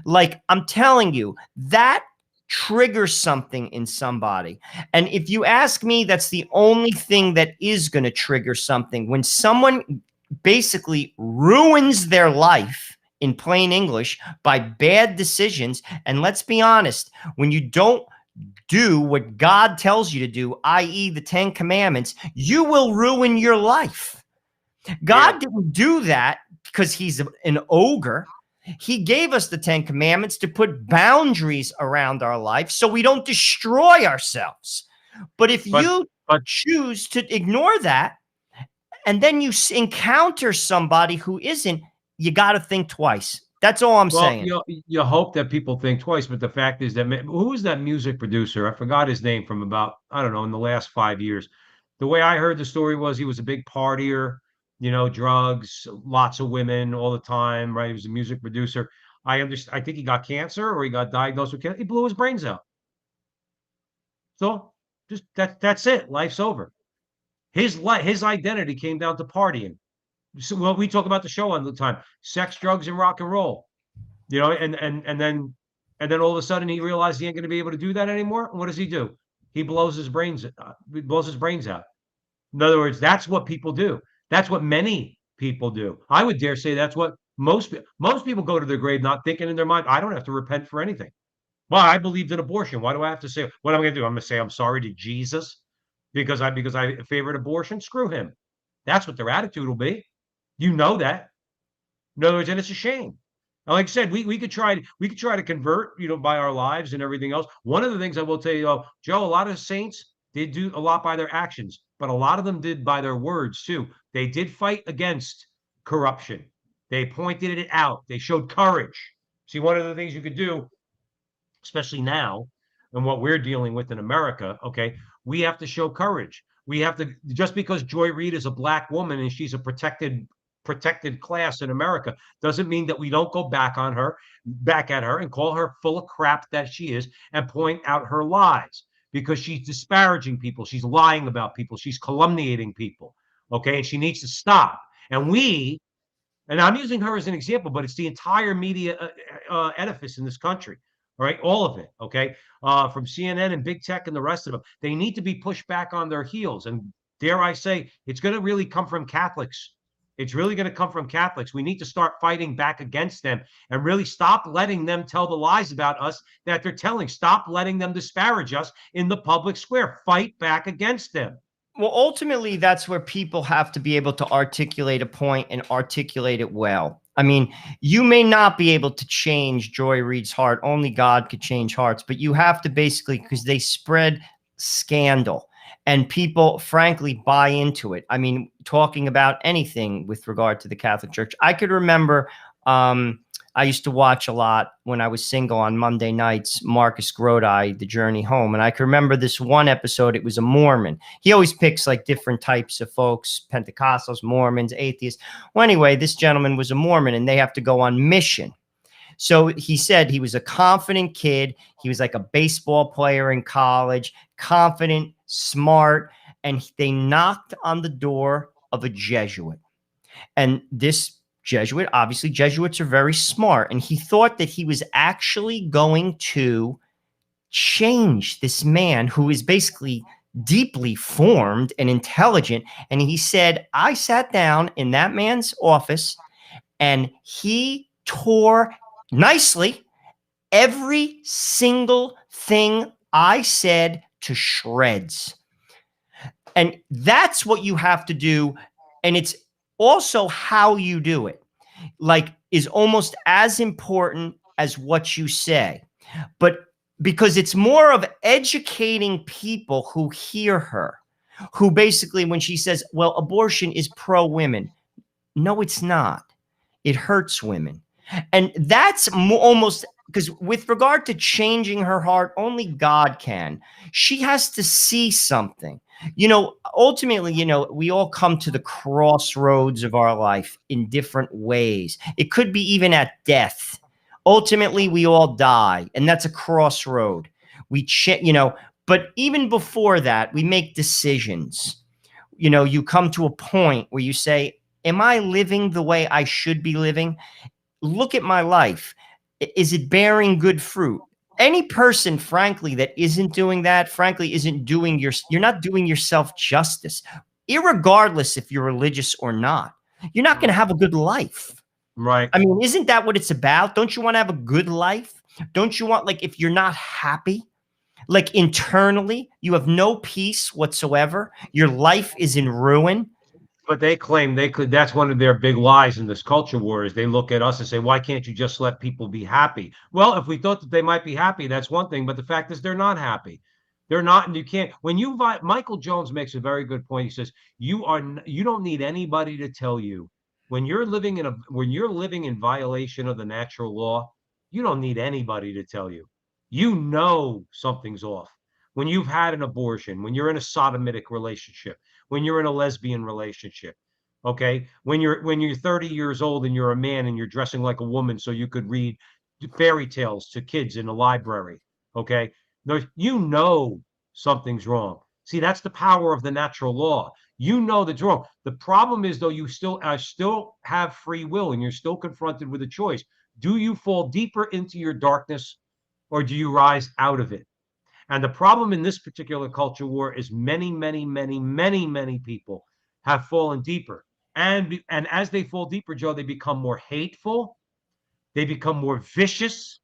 [SPEAKER 2] Like I'm telling you, that triggers something in somebody. And if you ask me, that's the only thing that is going to trigger something. When someone basically ruins their life in plain English by bad decisions. And let's be honest, when you don't do what God tells you to do, i.e., the 10 Commandments, you will ruin your life. God didn't do that because he's an ogre. He gave us the 10 Commandments to put boundaries around our life so we don't destroy ourselves. But if you choose to ignore that and then you encounter somebody who isn't, you got to think twice. That's all I'm saying.
[SPEAKER 1] You hope that people think twice, but the fact is that who was that music producer? I forgot his name from about, I don't know, in the last 5 years. The way I heard the story was he was a big partier, drugs, lots of women all the time, right? He was a music producer. I understand. I think he got cancer or he got diagnosed with cancer. He blew his brains out. So just that's it. Life's over. His identity came down to partying. So we talk about the show all the time: sex, drugs, and rock and roll. And then all of a sudden he realized he ain't going to be able to do that anymore. What does he do? He blows his brains. He blows his brains out. In other words, that's what people do. That's what many people do. I would dare say that's what most people go to their grave not thinking in their mind, I don't have to repent for anything. Well, I believed in abortion. Why do I have to say what I'm going to do? I'm going to say I'm sorry to Jesus because I favored abortion. Screw him. That's what their attitude will be. You know that. In other words, and it's a shame. Like I said, we could try to convert, by our lives and everything else. One of the things I will tell you, Joe, a lot of saints did do a lot by their actions, but a lot of them did by their words too. They did fight against corruption. They pointed it out. They showed courage. See, one of the things you could do, especially now, and what we're dealing with in America, okay, we have to show courage. We have to, just because Joy Reid is a black woman and she's a protected class in America doesn't mean that we don't go back at her and call her full of crap that she is and point out her lies, because she's disparaging people, she's lying about people, she's calumniating people, okay, and she needs to stop. And I'm using her as an example, but it's the entire media edifice in this country, all right, all of it, okay, from CNN and big tech and the rest of them. They need to be pushed back on their heels, and dare I say, it's going to really come from Catholics It's really going to come from Catholics. We need to start fighting back against them and really stop letting them tell the lies about us that they're telling. Stop letting them disparage us in the public square. Fight back against them.
[SPEAKER 2] Well, ultimately, that's where people have to be able to articulate a point and articulate it well. I mean, you may not be able to change Joy Reid's heart. Only God could change hearts, but you have to basically, because they spread scandal and people, frankly, buy into it. I mean, talking about anything with regard to the Catholic Church. I could remember, I used to watch a lot when I was single on Monday nights, Marcus Grodi, The Journey Home. And I can remember this one episode. It was a Mormon. He always picks like different types of folks, Pentecostals, Mormons, atheists. Well, anyway, this gentleman was a Mormon and they have to go on mission. So he said he was a confident kid. He was like a baseball player in college, confident, smart. And they knocked on the door of a Jesuit. And this Jesuit, obviously Jesuits are very smart, and he thought that he was actually going to change this man who is basically deeply formed and intelligent. And he said, I sat down in that man's office and he tore nicely every single thing I said to shreds. And that's what you have to do. And it's also how you do it, like, is almost as important as what you say. But because it's more of educating people who hear her, who basically, when she says, well, abortion is pro-women. No, it's not. It hurts women. And that's almost, because with regard to changing her heart, only God can. She has to see something. You know, ultimately, you know, we all come to the crossroads of our life in different ways. It could be even at death. Ultimately, we all die, and that's a crossroad. You know, but even before that, we make decisions. You know, you come to a point where you say, am I living the way I should be living? Look at my life. Is it bearing good fruit? Any person, frankly, that isn't doing that, frankly, isn't doing you're not doing yourself justice, irregardless if you're religious or not. You're not going to have a good life.
[SPEAKER 1] Right.
[SPEAKER 2] I mean, isn't that what it's about? Don't you want to have a good life? Don't you want, like, if you're not happy, like internally, you have no peace whatsoever, your life is in ruin.
[SPEAKER 1] But they claim they could. That's one of their big lies in this culture war is they look at us and say, why can't you just let people be happy? Well, if we thought that they might be happy, that's one thing. But the fact is they're not happy. They're not. And you can't, when you, Michael Jones makes a very good point. He says, you don't need anybody to tell you when you're living in violation of the natural law, you don't need anybody to tell you. You know something's off. When you've had an abortion, when you're in a sodomitic relationship, when you're in a lesbian relationship, okay, when you're 30 years old and you're a man and you're dressing like a woman so you could read fairy tales to kids in the library, okay, you know something's wrong. See, that's the power of the natural law. You know that's wrong. The problem is, though, you still have free will and you're still confronted with a choice. Do you fall deeper into your darkness or do you rise out of it? And the problem in this particular culture war is many, many, many, many, many people have fallen deeper. And as they fall deeper, Joe, they become more hateful. They become more vicious.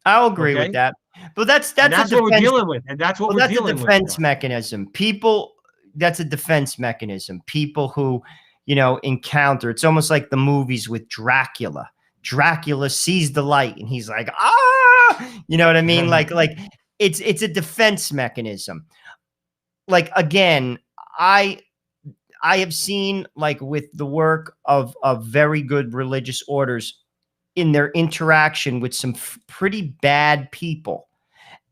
[SPEAKER 2] I'll agree with
[SPEAKER 1] Okay.
[SPEAKER 2] that. But that's
[SPEAKER 1] That's
[SPEAKER 2] a
[SPEAKER 1] what we're
[SPEAKER 2] defense.
[SPEAKER 1] dealing with. And that's what
[SPEAKER 2] Well,
[SPEAKER 1] we're
[SPEAKER 2] that's a
[SPEAKER 1] dealing with.
[SPEAKER 2] defense mechanism. People, that's a defense mechanism. People who, you know, encounter, it's almost like the movies with Dracula. Dracula sees the light and he's like, ah, you know what I mean? Like it's a defense mechanism. Like, again, I have seen, like, with the work of very good religious orders in their interaction with some pretty bad people,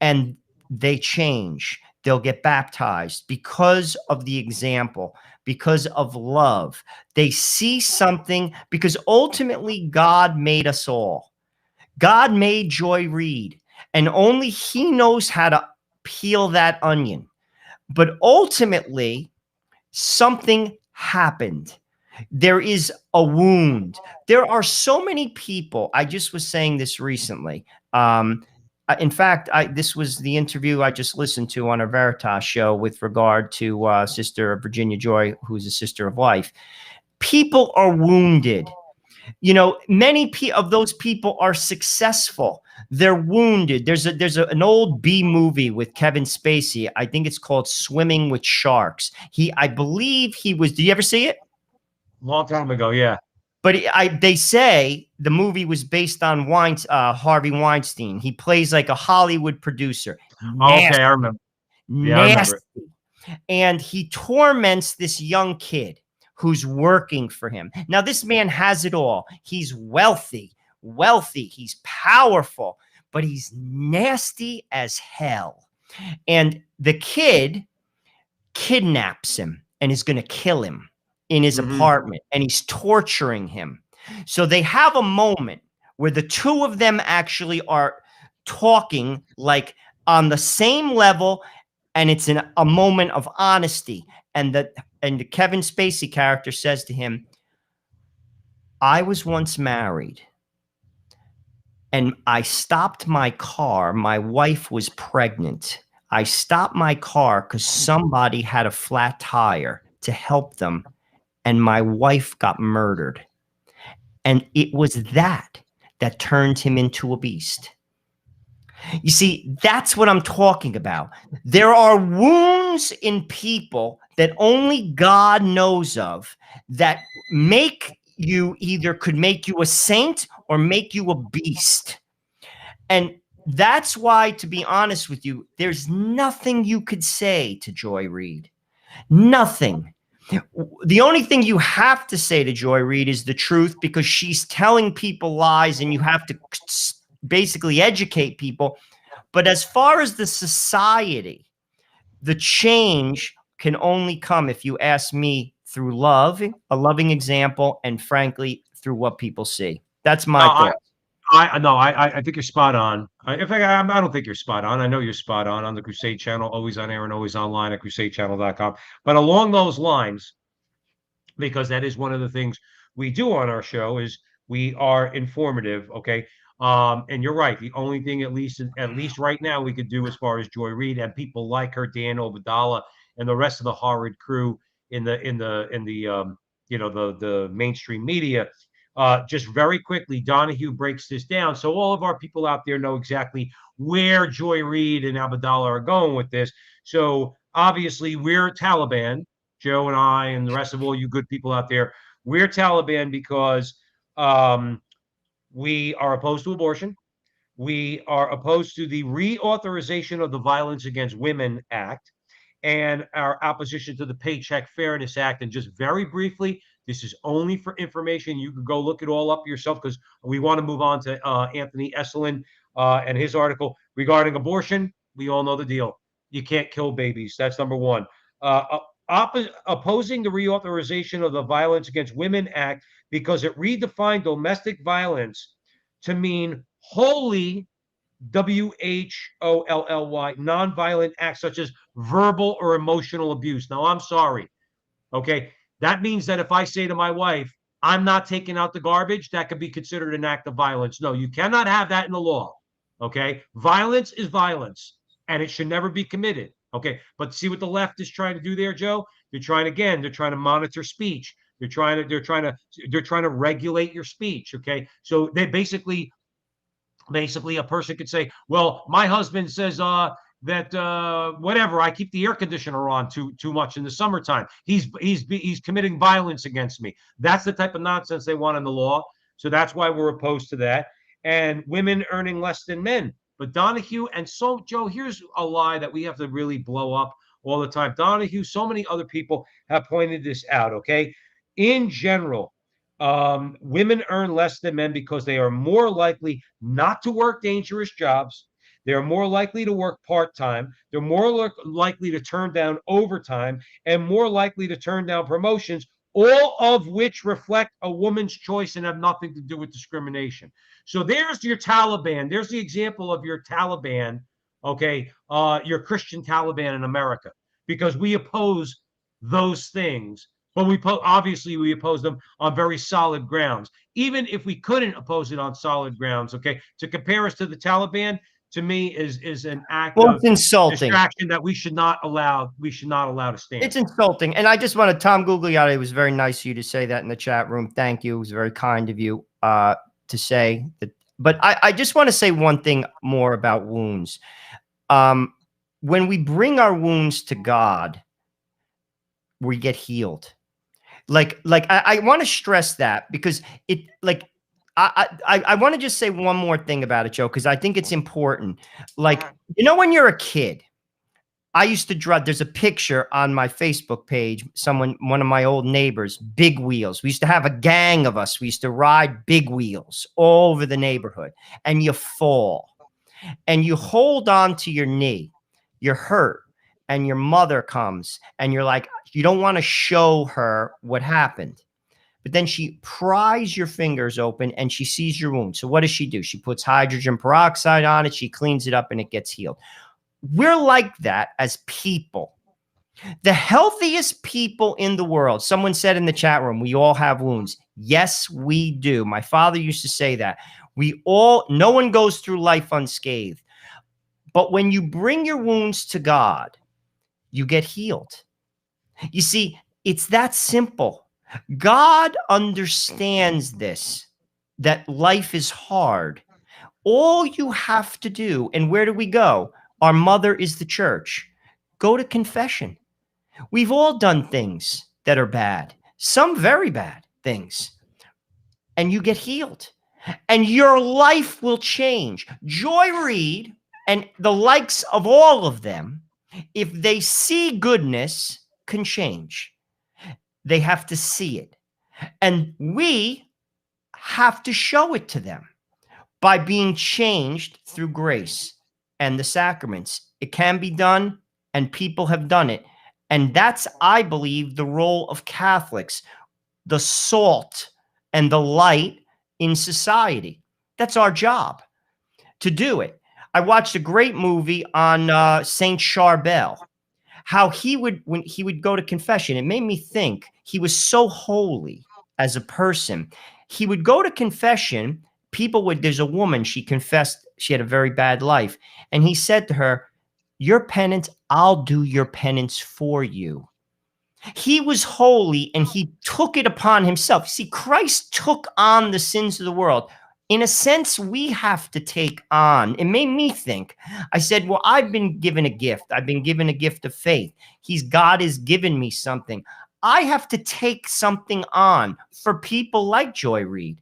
[SPEAKER 2] and they change. They'll get baptized because of the example, because of love. They see something, because ultimately God made us all. God made Joy Reid, and only he knows how to peel that onion. But ultimately, something happened. There is a wound. There are so many people. I just was saying this recently. In fact, this was the interview I just listened to on a Veritas show with regard to Sister Virginia Joy, who's a Sister of Life. People are wounded. You know, many of those people are successful. They're wounded. There's an old B movie with Kevin Spacey. I think it's called Swimming with Sharks. I believe he was. Did you ever see it?
[SPEAKER 1] Long time ago, yeah.
[SPEAKER 2] But they say the movie was based on Harvey Weinstein. He plays like a Hollywood producer.
[SPEAKER 1] Oh, okay,
[SPEAKER 2] Nasty,
[SPEAKER 1] I remember. Yeah, I remember
[SPEAKER 2] nasty.
[SPEAKER 1] it.
[SPEAKER 2] And he torments this young kid who's working for him. Now, this man has it all. He's wealthy, he's powerful, but he's nasty as hell. And the kid kidnaps him and is going to kill him in his apartment, and he's torturing him. So they have a moment where the two of them actually are talking like on the same level, and it's a moment of honesty. And the Kevin Spacey character says to him, I was once married and I stopped my car. My wife was pregnant. I stopped my car because somebody had a flat tire to help them, and my wife got murdered. And it was that turned him into a beast. You see, that's what I'm talking about. There are wounds in people that only God knows of that could make you a saint or make you a beast. And that's why, to be honest with you, there's nothing you could say to Joy Reid. Nothing. The only thing you have to say to Joy Reid is the truth, because she's telling people lies and you have to basically educate people. But as far as the society, the change can only come, if you ask me, through love, a loving example, and frankly, through what people see. That's my thought.
[SPEAKER 1] I think you're spot on. In fact, I don't think you're spot on. I know you're spot on the Crusade channel, always on air and always online at crusadechannel.com. But along those lines, because that is one of the things we do on our show, is we are informative. Okay. And you're right. The only thing, at least right now, we could do as far as Joy Reid and people like her, Dan Obadala, and the rest of the horrid crew in the the mainstream media. Just very quickly, Donahue breaks this down, so all of our people out there know exactly where Joy Reid and Abdallah are going with this. So obviously, we're Taliban, Joe and I, and the rest of all you good people out there. We're Taliban because we are opposed to abortion. We are opposed to the reauthorization of the Violence Against Women Act and our opposition to the Paycheck Fairness Act. And just very briefly, this is only for information. You can go look it all up yourself, because we want to move on to Anthony Esselin and his article regarding abortion. We all know the deal. You can't kill babies. That's number one. Opposing the reauthorization of the Violence Against Women Act because it redefined domestic violence to mean wholly, WHOLLY, nonviolent acts such as verbal or emotional abuse. Now, I'm sorry. Okay. That means that if I say to my wife, I'm not taking out the garbage, that could be considered an act of violence. No, you cannot have that in the law. Okay. Violence is violence, and it should never be committed. Okay. But see what the left is trying to do there, Joe? They're trying to monitor speech. They're trying to regulate your speech. Okay. So they basically a person could say, well, my husband says that whatever, I keep the air conditioner on too much in the summertime. He's committing violence against me. That's the type of nonsense they want in the law. So that's why we're opposed to that. And women earning less than men. But Donahue, and so, Joe, here's a lie that we have to really blow up all the time. Donahue, so many other people have pointed this out, okay? In general, women earn less than men because they are more likely not to work dangerous jobs. They're more likely to work part-time. They're more likely to turn down overtime and more likely to turn down promotions, all of which reflect a woman's choice and have nothing to do with discrimination. So there's your Taliban. There's the example of your Taliban, okay, your Christian Taliban in America, because we oppose those things. But obviously we oppose them on very solid grounds. Even if we couldn't oppose it on solid grounds, okay, to compare us to the Taliban, to me is an act
[SPEAKER 2] Well,
[SPEAKER 1] of
[SPEAKER 2] it's insulting.
[SPEAKER 1] distraction that we should not allow to stand.
[SPEAKER 2] It's insulting. And I just want to, Tom Gugliotti, it was very nice of you to say that in the chat room. Thank you. It was very kind of you to say that. But I just want to say one thing more about wounds. When we bring our wounds to God, we get healed. I want to stress that, because it, like, I want to just say one more thing about it, Joe, because I think it's important. Like, you know, when you're a kid, I used to drive. There's a picture on my Facebook page. One of my old neighbors, big wheels. We used to have a gang of us. We used to ride big wheels all over the neighborhood, and you fall and you hold on to your knee. You're hurt, and your mother comes, and you're like, you don't want to show her what happened. But then she pries your fingers open and she sees your wound. So what does she do? She puts hydrogen peroxide on it. She cleans it up and it gets healed. We're like that as people. The healthiest people in the world. Someone said in the chat room, we all have wounds. Yes, we do. My father used to say that. No one goes through life unscathed. But when you bring your wounds to God, you get healed. You see, it's that simple. God understands this, that life is hard. All you have to do, and where do we go? Our mother is the church. Go to confession. We've all done things that are bad, some very bad things, and you get healed. And your life will change. Joy Reid and the likes of all of them, if they see goodness, can change. They have to see it. And we have to show it to them by being changed through grace and the sacraments. It can be done, and people have done it. And that's, I believe, the role of Catholics, the salt and the light in society. That's our job, to do it. I watched a great movie on Saint Charbel, how when he would go to confession. It made me think he was so holy as a person. He would go to confession. There's a woman, she confessed she had a very bad life. And he said to her, your penance, I'll do your penance for you. He was holy and he took it upon himself. See, Christ took on the sins of the world. In a sense, we have to take on. It made me think. I said, well, I've been given a gift. I've been given a gift of faith. God has given me something. I have to take something on for people like Joy Reid,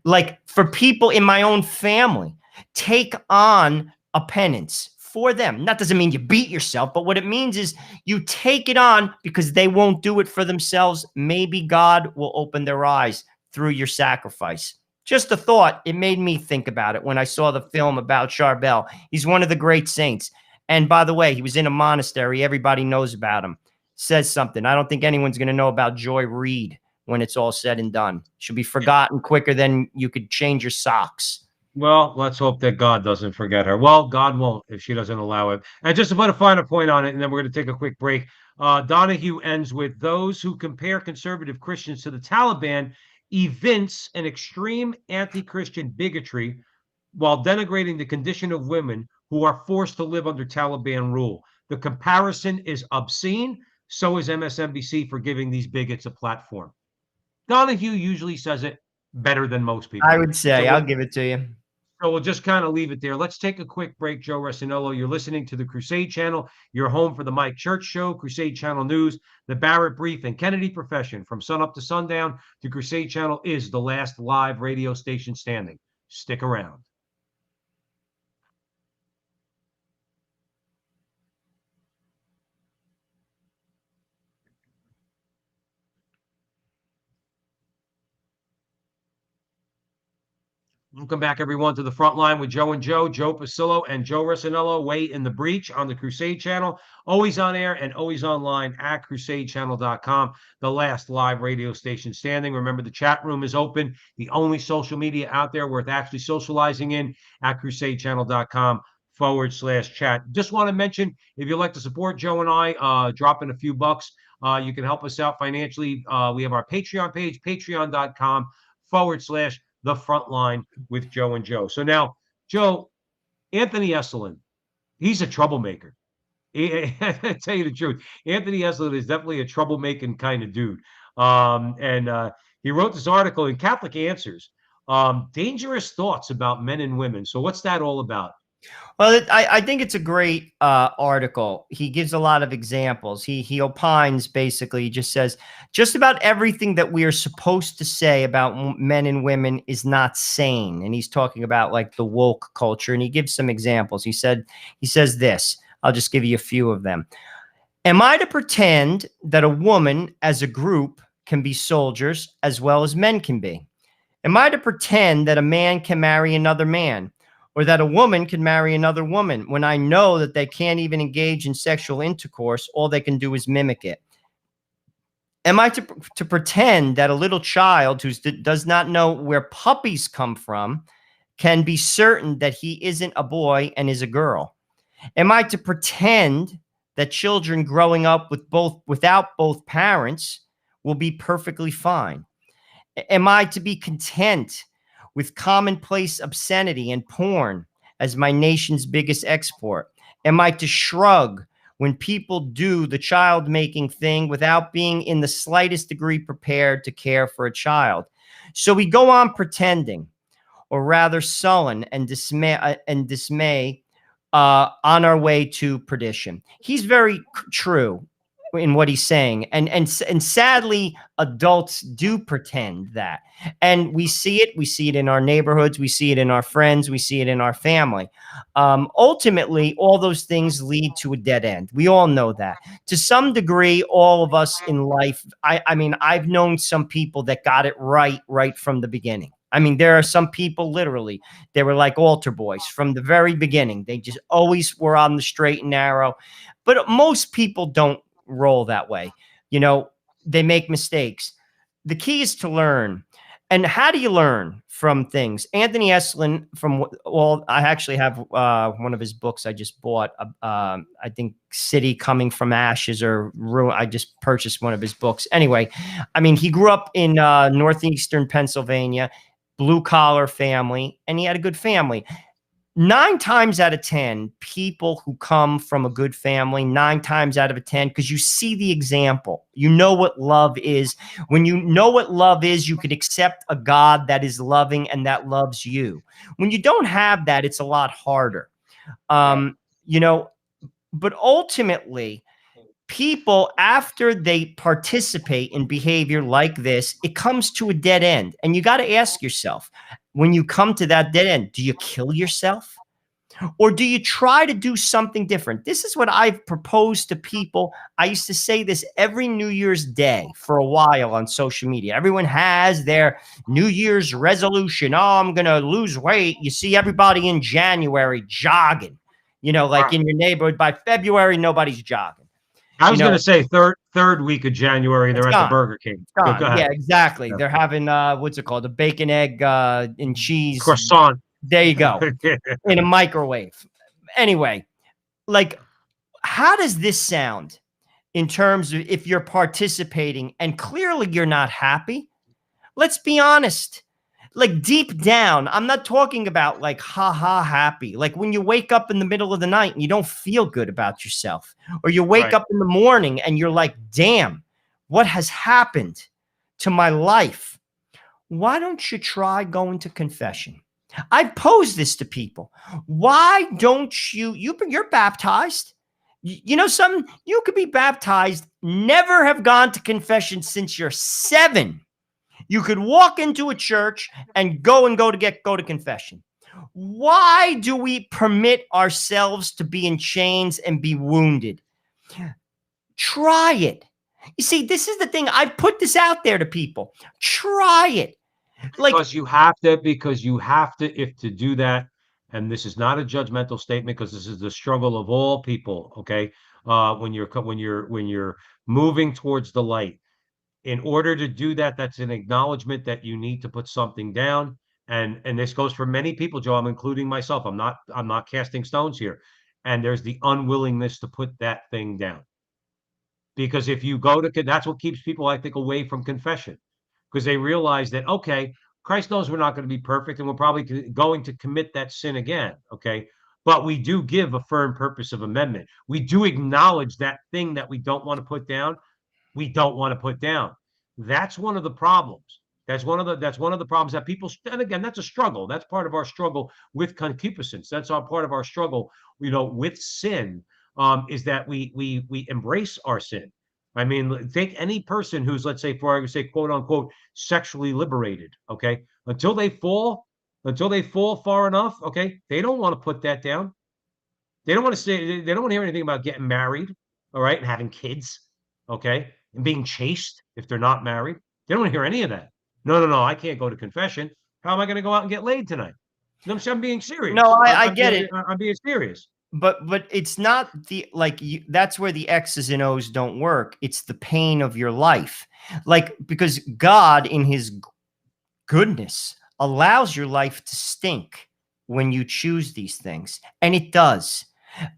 [SPEAKER 2] like for people in my own family. Take on a penance for them. That doesn't mean you beat yourself, but what it means is you take it on because they won't do it for themselves. Maybe God will open their eyes through your sacrifice. Just a thought. It made me think about it when I saw the film about Charbel. He's one of the great saints. And by the way, he was in a monastery. Everybody knows about him. Says something. I don't think anyone's going to know about Joy Reid when it's all said and done. Should be forgotten quicker than you could change your socks.
[SPEAKER 1] Well, let's hope that God doesn't forget her. Well, God won't if she doesn't allow it. And just to put a finer point on it, and then we're going to take a quick break. Donahue ends with, those who compare conservative Christians to the Taliban evince an extreme anti-Christian bigotry while denigrating the condition of women who are forced to live under Taliban rule. The comparison is obscene. So is MSNBC for giving these bigots a platform. Donahue usually says it better than most people.
[SPEAKER 2] I would say, I'll give it to you.
[SPEAKER 1] So we'll just kind of leave it there. Let's take a quick break. Joe Resinello, you're listening to the Crusade Channel. You're home for the Mike Church Show, Crusade Channel News, the Barrett Brief, and Kennedy Profession. From sunup to sundown, the Crusade Channel is the last live radio station standing. Stick around. Welcome back, everyone, to the front line with Joe and Joe Pasillo, and Joe Resinello. Way in the Breach on the Crusade Channel. Always on air and always online at crusadechannel.com, the last live radio station standing. Remember, the chat room is open, the only social media out there worth actually socializing in, at crusadechannel.com/chat. Just want to mention, if you'd like to support Joe and I, drop in a few bucks. You can help us out financially. We have our Patreon page, patreon.com/the Frontline with Joe and Joe. So now, Joe, Anthony Esolen, he's a troublemaker. I tell you the truth, Anthony Esolen is definitely a troublemaking kind of dude. And he wrote this article in Catholic Answers, dangerous thoughts about men and women. So what's that all about?
[SPEAKER 2] Well, I think it's a great article. He gives a lot of examples. He opines basically. He just says just about everything that we are supposed to say about men and women is not sane. And he's talking about like the woke culture. And he gives some examples. He says this. I'll just give you a few of them. Am I to pretend that a woman as a group can be soldiers as well as men can be? Am I to pretend that a man can marry another man or that a woman can marry another woman when I know that they can't even engage in sexual intercourse? All they can do is mimic it. Am I to pretend that a little child who does not know where puppies come from can be certain that he isn't a boy and is a girl? Am I to pretend that children growing up without both parents will be perfectly fine? Am I to be content with commonplace obscenity and porn as my nation's biggest export? Am I to shrug when people do the child making thing without being in the slightest degree prepared to care for a child? So we go on pretending, or rather sullen and dismay on our way to perdition. He's very true in what he's saying, and sadly, adults do pretend that, and we see it. We see it in our neighborhoods. We see it in our friends. We see it in our family. Ultimately, all those things lead to a dead end. We all know that to some degree. All of us in life. I mean, I've known some people that got it right from the beginning. I mean, there are some people literally, they were like altar boys from the very beginning. They just always were on the straight and narrow. But most people don't roll that way. You know, they make mistakes. The key is to learn. And how do you learn from things? Anthony Esolen, I actually have one of his books I just bought. I think City Coming from Ashes or Ruin. I just purchased one of his books. Anyway, I mean, he grew up in northeastern Pennsylvania, blue collar family, and he had a good family. 9 times out of 10, people who come from a good family, 9 times out of 10, because you see the example, you know what love is. When you know what love is, you can accept a God that is loving and that loves you. When you don't have that, it's a lot harder. You know, but ultimately, people, after they participate in behavior like this, it comes to a dead end. And you got to ask yourself, when you come to that dead end, do you kill yourself? Or do you try to do something different? This is what I've proposed to people. I used to say this every New Year's Day for a while on social media. Everyone has their New Year's resolution. Oh, I'm going to lose weight. You see everybody in January jogging, you know, like in your neighborhood. By February, nobody's jogging.
[SPEAKER 1] I was going to say third week of January, they're at the Burger King.
[SPEAKER 2] Go ahead. Yeah, exactly. Yeah. They're having what's it called? A bacon, egg, and cheese
[SPEAKER 1] croissant.
[SPEAKER 2] There you go. In a microwave. Anyway, like, how does this sound in terms of if you're participating and clearly you're not happy? Let's be honest. Like deep down, I'm not talking about like happy. Like when you wake up in the middle of the night and you don't feel good about yourself, or you wake up in the morning and you're like, damn, what has happened to my life? Why don't you try going to confession? I pose this to people. Why don't you're baptized. You know, you could be baptized, never have gone to confession since you're 7. You could walk into a church and go to confession. Why do we permit ourselves to be in chains and be wounded? Try it. You see, this is the thing. I put this out there to people. Try it.
[SPEAKER 1] Because you have to, if to do that, and this is not a judgmental statement because this is the struggle of all people, okay? When you're moving towards the light, in order to do that, that's an acknowledgement that you need to put something down. And this goes for many people, Joe. I'm including myself. I'm not casting stones here. And there's the unwillingness to put that thing down. Because if you go to, that's what keeps people, I think, away from confession. Because they realize that, okay, Christ knows we're not going to be perfect and we're probably going to commit that sin again, okay? but we do give a firm purpose of amendment. We do acknowledge that thing that we don't want to put down. We don't want to put down. That's one of the problems. That's one of the problems that people. And again, that's a struggle. That's part of our struggle with concupiscence. That's our part of our struggle, with sin. Is that we embrace our sin. I mean, take any person who's, let's say, for I would say, quote unquote, sexually liberated. Okay, until they fall far enough. Okay, they don't want to put that down. They don't want to say. They don't want to hear anything about getting married. All right, and having kids. Okay, and being chaste if they're not married. They don't want to hear any of that. No, no, no. I can't go to confession. How am I going to go out and get laid tonight? No, I'm being serious.
[SPEAKER 2] No, I get it.
[SPEAKER 1] I'm being serious.
[SPEAKER 2] But it's not that's where the X's and O's don't work. It's the pain of your life. Like, because God in his goodness allows your life to stink when you choose these things. And it does.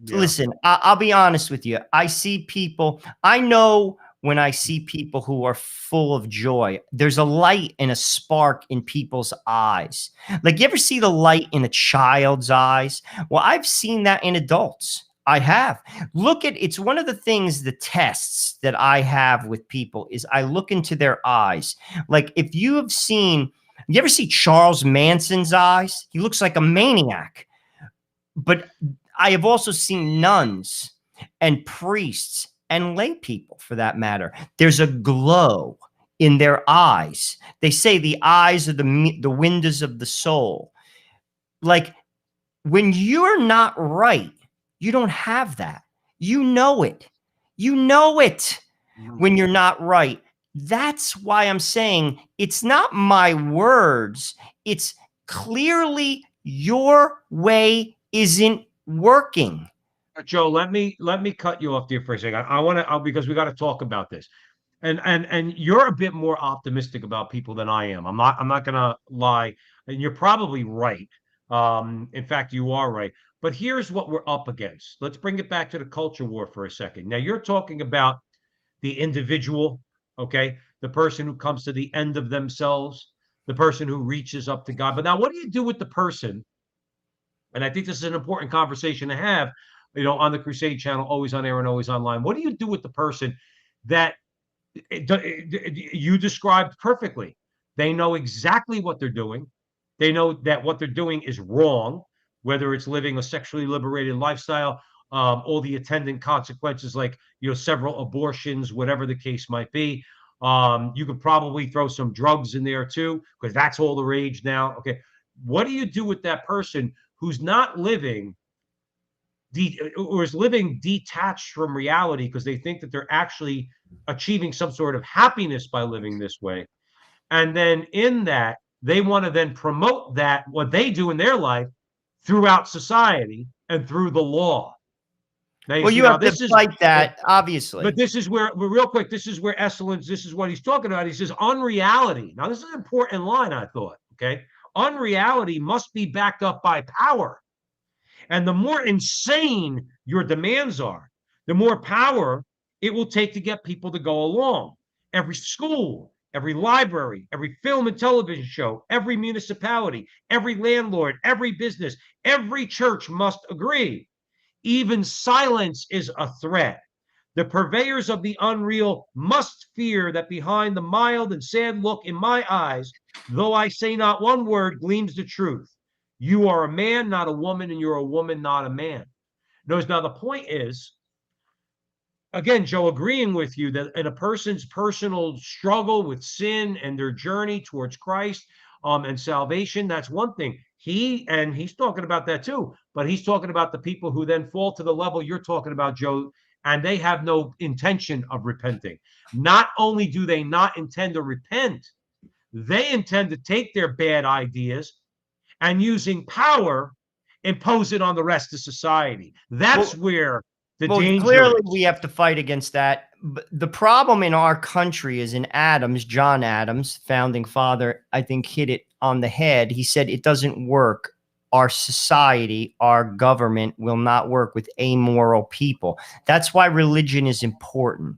[SPEAKER 2] Yeah. Listen, I'll be honest with you. I see people, I know when I see people who are full of joy, there's a light and a spark in people's eyes. Like, you ever see the light in a child's eyes? Well, I've seen that in adults. I have. It's one of the things, the tests that I have with people is I look into their eyes. Like, if you ever see Charles Manson's eyes? He looks like a maniac. But I have also seen nuns and priests and lay people, for that matter. There's a glow in their eyes. They say the eyes are the windows of the soul. Like, when you're not right, you don't have that. You know it. You know it when you're not right. That's why I'm saying it's not my words. It's clearly your way isn't working.
[SPEAKER 1] Joe, let me cut you off there for a second. I want to, because we got to talk about this. And you're a bit more optimistic about people than I am. I'm not gonna lie, and you're probably right. In fact, you are right. But here's what we're up against. Let's bring it back to the culture war for a second. Now, you're talking about the individual, okay? The person who comes to the end of themselves, the person who reaches up to God. But now, what do you do with the person? And I think this is an important conversation to have, on the Crusade channel, always on air and always online. What do you do with the person that you described perfectly? They know exactly what they're doing. They know that what they're doing is wrong, whether it's living a sexually liberated lifestyle, all the attendant consequences, like, several abortions, whatever the case might be. You could probably throw some drugs in there too, because that's all the rage now. Okay. What do you do with that person who's not living or is living detached from reality because they think that they're actually achieving some sort of happiness by living this way? And then in that, they want to then promote that, what they do in their life, throughout society and through the law.
[SPEAKER 2] Now, you have to fight that, obviously.
[SPEAKER 1] But this is where, real quick, this is where Esselins, this is what he's talking about. He says, unreality. Now, this is an important line, I thought, okay? Unreality must be backed up by power. And the more insane your demands are, the more power it will take to get people to go along. Every school, every library, every film and television show, every municipality, every landlord, every business, every church must agree. Even silence is a threat. The purveyors of the unreal must fear that behind the mild and sad look in my eyes, though I say not one word, gleams the truth. You are a man, not a woman, and you're a woman, not a man. Notice, now the point is, again, Joe, agreeing with you that in a person's personal struggle with sin and their journey towards Christ and salvation, that's one thing. He's talking about that too, but he's talking about the people who then fall to the level you're talking about, Joe, and they have no intention of repenting. Not only do they not intend to repent, they intend to take their bad ideas and, using power, impose it on the rest of society. That's where the danger
[SPEAKER 2] clearly
[SPEAKER 1] is.
[SPEAKER 2] We have to fight against that. The problem in our country is in Adams, John Adams, founding father, I think, hit it on the head. He said it doesn't work. Our society, our government will not work with amoral people. That's why religion is important.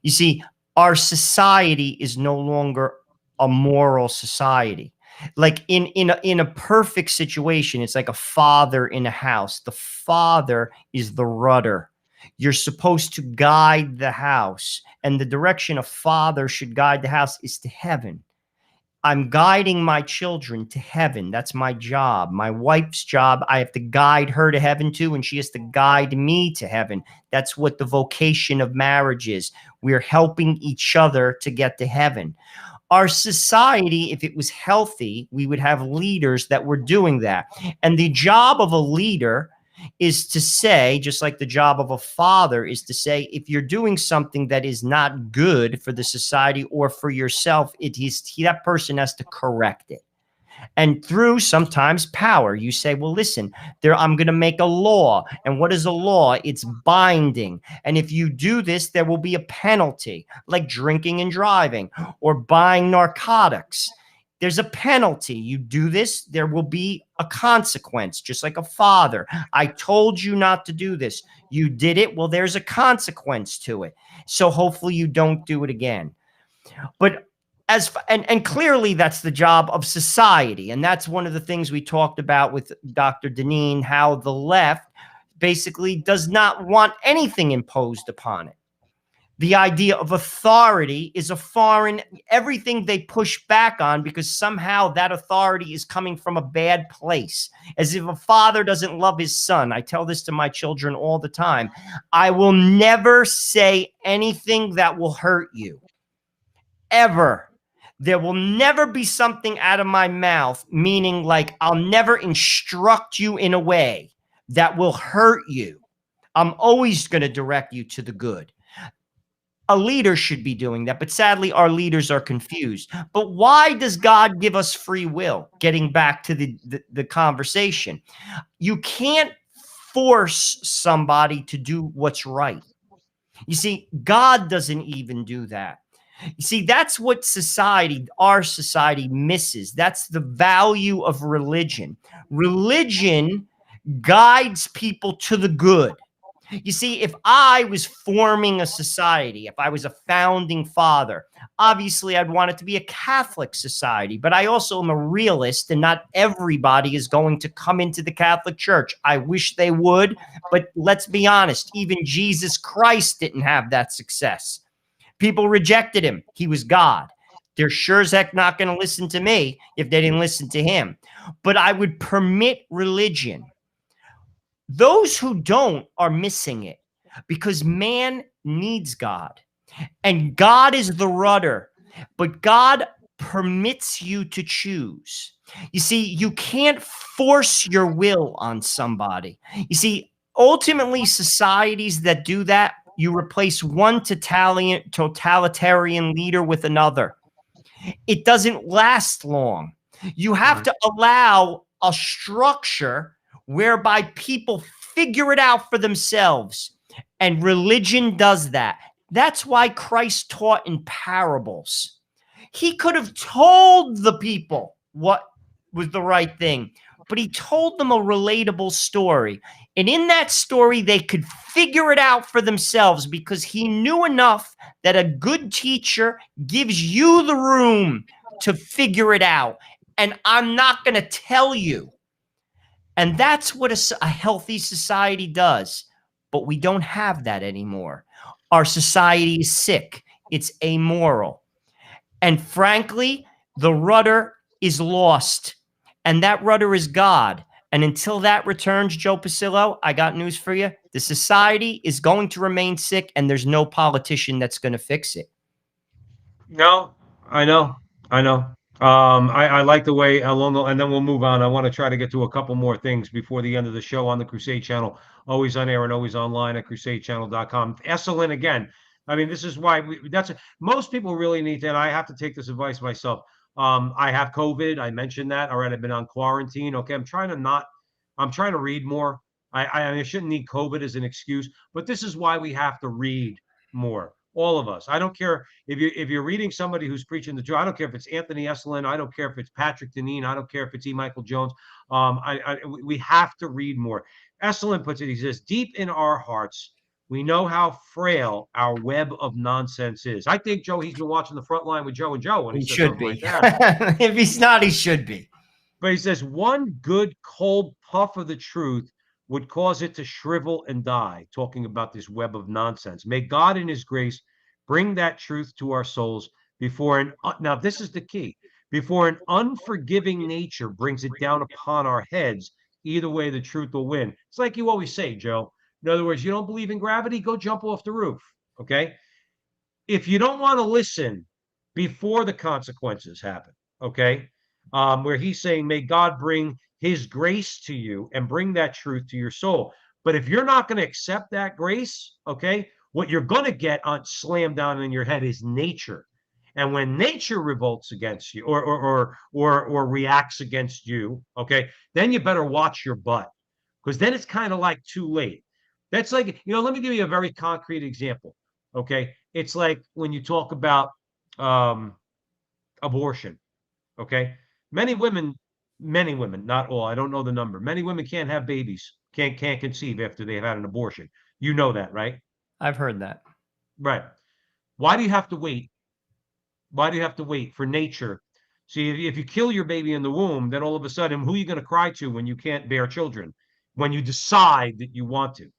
[SPEAKER 2] You see, our society is no longer a moral society. Like in a perfect situation, it's like a father in a house. The father is the rudder. You're supposed to guide the house, and the direction a father should guide the house is to heaven. I'm guiding my children to heaven. That's my job. My wife's job, I have to guide her to heaven too, and she has to guide me to heaven. That's what the vocation of marriage is. We're helping each other to get to heaven. Our society, if it was healthy, we would have leaders that were doing that. And the job of a leader is to say, just like the job of a father is to say, if you're doing something that is not good for the society or for yourself, that person has to correct it. And through sometimes power, you say, well, listen, I'm going to make a law. And what is a law? It's binding. And if you do this, there will be a penalty, like drinking and driving or buying narcotics. There's a penalty. You do this, there will be a consequence, just like a father. I told you not to do this. You did it. Well, there's a consequence to it. So hopefully you don't do it again. But and clearly that's the job of society. And that's one of the things we talked about with Dr. Deneen, how the left basically does not want anything imposed upon it. The idea of authority is a foreign, everything they push back on because somehow that authority is coming from a bad place. As if a father doesn't love his son. I tell this to my children all the time. I will never say anything that will hurt you. Ever. There will never be something out of my mouth, meaning like I'll never instruct you in a way that will hurt you. I'm always going to direct you to the good. A leader should be doing that, but sadly, our leaders are confused. But why does God give us free will? Getting back to the conversation, you can't force somebody to do what's right. You see, God doesn't even do that. You see, that's what our society misses. That's the value of religion. Religion guides people to the good. You see, if I was forming a society, if I was a founding father, obviously I'd want it to be a Catholic society, but I also am a realist and not everybody is going to come into the Catholic Church. I wish they would, but let's be honest, even Jesus Christ didn't have that success. People rejected him. He was God. They're sure as heck not going to listen to me if they didn't listen to him. But I would permit religion. Those who don't are missing it because man needs God. And God is the rudder. But God permits you to choose. You see, you can't force your will on somebody. You see, ultimately, societies that do that, you replace one totalitarian leader with another. It doesn't last long. You have to allow a structure whereby people figure it out for themselves. And religion does that. That's why Christ taught in parables. He could have told the people what was the right thing, but he told them a relatable story. And in that story, they could figure it out for themselves because he knew enough that a good teacher gives you the room to figure it out. And I'm not going to tell you. And that's what a healthy society does. But we don't have that anymore. Our society is sick. It's amoral. And frankly, the rudder is lost. And that rudder is God. And until that returns, Joe Pasillo, I got news for you. The society is going to remain sick, and there's no politician that's going to fix it.
[SPEAKER 1] No, I know. I like the way and then we'll move on. I want to try to get to a couple more things before the end of the show on the Crusade Channel, always on air and always online at crusadechannel.com. Esalen again. I mean, this is why most people really need to, and I have to take this advice myself. I have COVID. I mentioned that. All right, I've been on quarantine. Okay, I'm trying to read more. I shouldn't need COVID as an excuse, but this is why we have to read more. All of us. I don't care if you're reading somebody who's preaching the truth. I don't care if it's Anthony Esalen. I don't care if it's Patrick Deneen. I don't care if it's E. Michael Jones. We have to read more. Esalen puts it. He says, deep in our hearts, we know how frail our web of nonsense is. I think, Joe, he's been watching the Frontline with Joe and Joe when he
[SPEAKER 2] He
[SPEAKER 1] said
[SPEAKER 2] should
[SPEAKER 1] something like
[SPEAKER 2] be.
[SPEAKER 1] that.
[SPEAKER 2] If he's not, he should be.
[SPEAKER 1] But he says one good cold puff of the truth would cause it to shrivel and die, talking about this web of nonsense. May God in his grace bring that truth to our souls before now this is the key, before an unforgiving nature brings it down upon our heads. Either way, the truth will win. It's like you always say, Joe. In other words, you don't believe in gravity, go jump off the roof. Okay. If you don't want to listen before the consequences happen, okay, where he's saying, may God bring his grace to you and bring that truth to your soul. But if you're not going to accept that grace, okay, what you're going to get on slammed down in your head is nature. And when nature revolts against you or reacts against you, okay, then you better watch your butt, because then it's kind of like too late. That's like, let me give you a very concrete example. Okay. It's like when you talk about um, abortion. Okay. Many women, not all, I don't know the number. Many women can't have babies, can't conceive after they've had an abortion. You know that, right?
[SPEAKER 2] I've heard that.
[SPEAKER 1] Right. Why do you have to wait? Why do you have to wait for nature? See, if you kill your baby in the womb, then all of a sudden, who are you going to cry to when you can't bear children? When you decide that you want to.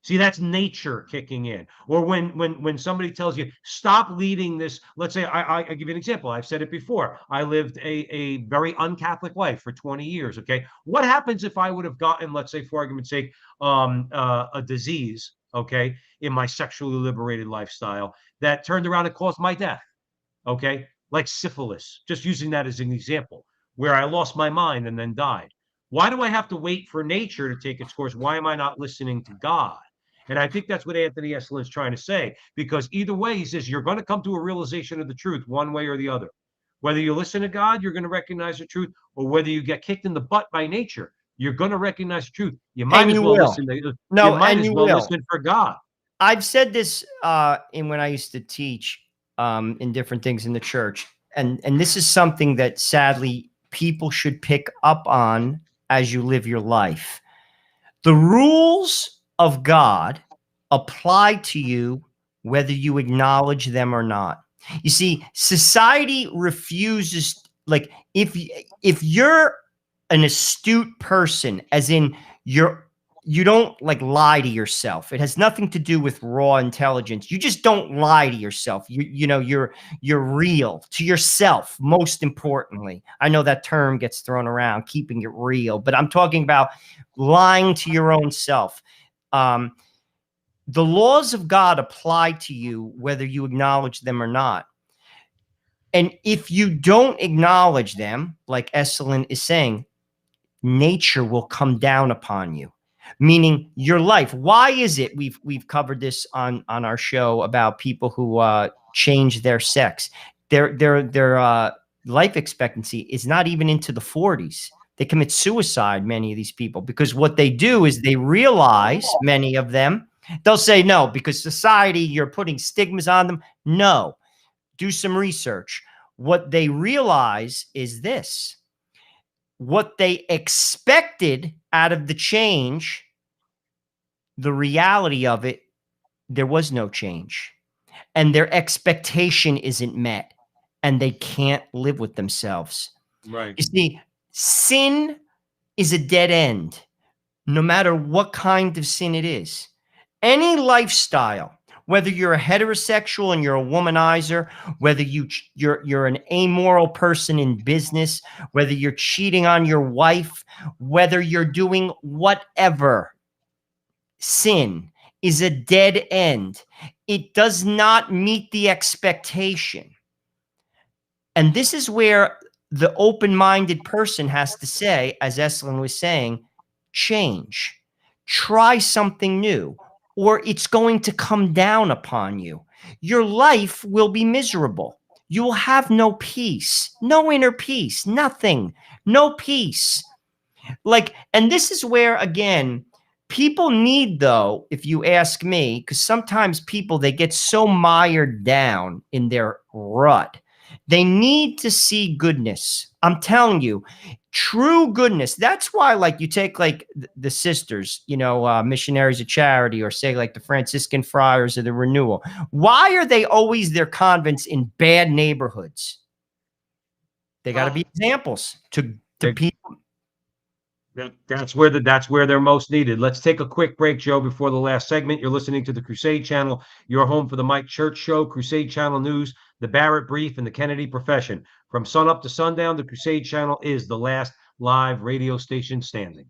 [SPEAKER 1] See, that's nature kicking in. Or when somebody tells you, stop leading this. Let's say I give you an example. I've said it before. I lived a very un-Catholic life for 20 years. Okay. What happens if I would have gotten, let's say, for argument's sake, a disease, okay, in my sexually liberated lifestyle that turned around and caused my death? Okay, like syphilis, just using that as an example, where I lost my mind and then died. Why do I have to wait for nature to take its course? Why am I not listening to God? And I think that's what Anthony Eslin is trying to say, because either way, he says you're going to come to a realization of the truth one way or the other. Whether you listen to God, you're going to recognize the truth, or whether you get kicked in the butt by nature, you're going to recognize the truth. You might
[SPEAKER 2] And
[SPEAKER 1] as
[SPEAKER 2] you
[SPEAKER 1] well
[SPEAKER 2] will.
[SPEAKER 1] listen. You
[SPEAKER 2] No,
[SPEAKER 1] might
[SPEAKER 2] and
[SPEAKER 1] as
[SPEAKER 2] you
[SPEAKER 1] well
[SPEAKER 2] will.
[SPEAKER 1] listen for God.
[SPEAKER 2] I've said this in when I used to teach in different things in the church, and this is something that sadly people should pick up on as you live your life. The rules of God apply to you whether you acknowledge them or not. You see, society refuses, like, if you're an astute person, as in you don't like lie to yourself. It has nothing to do with raw intelligence. You just don't lie to yourself. You're real to yourself, most importantly. I know that term gets thrown around, keeping it real, but I'm talking about lying to your own self. The laws of God apply to you whether you acknowledge them or not. And if you don't acknowledge them, like Esselin is saying, nature will come down upon you, meaning your life. Why is it we've covered this on our show about people who change their sex? Their life expectancy is not even into the 40s. They commit suicide, many of these people, because what they do is they realize, many of them, they'll say no, because society, you're putting stigmas on them. No, do some research. What they realize is this: what they expected out of the change, the reality of it, there was no change. And their expectation isn't met, and they can't live with themselves.
[SPEAKER 1] Right.
[SPEAKER 2] You see, sin is a dead end, no matter what kind of sin it is. Any lifestyle, whether you're a heterosexual and you're a womanizer, whether you're an amoral person in business, whether you're cheating on your wife, whether you're doing whatever, sin is a dead end. It does not meet the expectation. And this is where the open-minded person has to say, as Esselin was saying, change, try something new, or it's going to come down upon you. Your life will be miserable. You will have no peace, no inner peace, nothing, no peace. And this is where, again, people need, though, if you ask me, because sometimes people, they get so mired down in their rut. They need to see goodness. I'm telling you, true goodness. That's why, like, you take like the sisters, missionaries of charity, or say like the Franciscan friars of the renewal. Why are they always their convents in bad neighborhoods? They got to be examples to people.
[SPEAKER 1] That's where they're most needed. Let's take a quick break, Joe, before the last segment. You're listening to the Crusade Channel, your home for the Mike Church Show, Crusade Channel News, the Barrett Brief, and the Kennedy Profession. From sunup to sundown, the Crusade Channel is the last live radio station standing.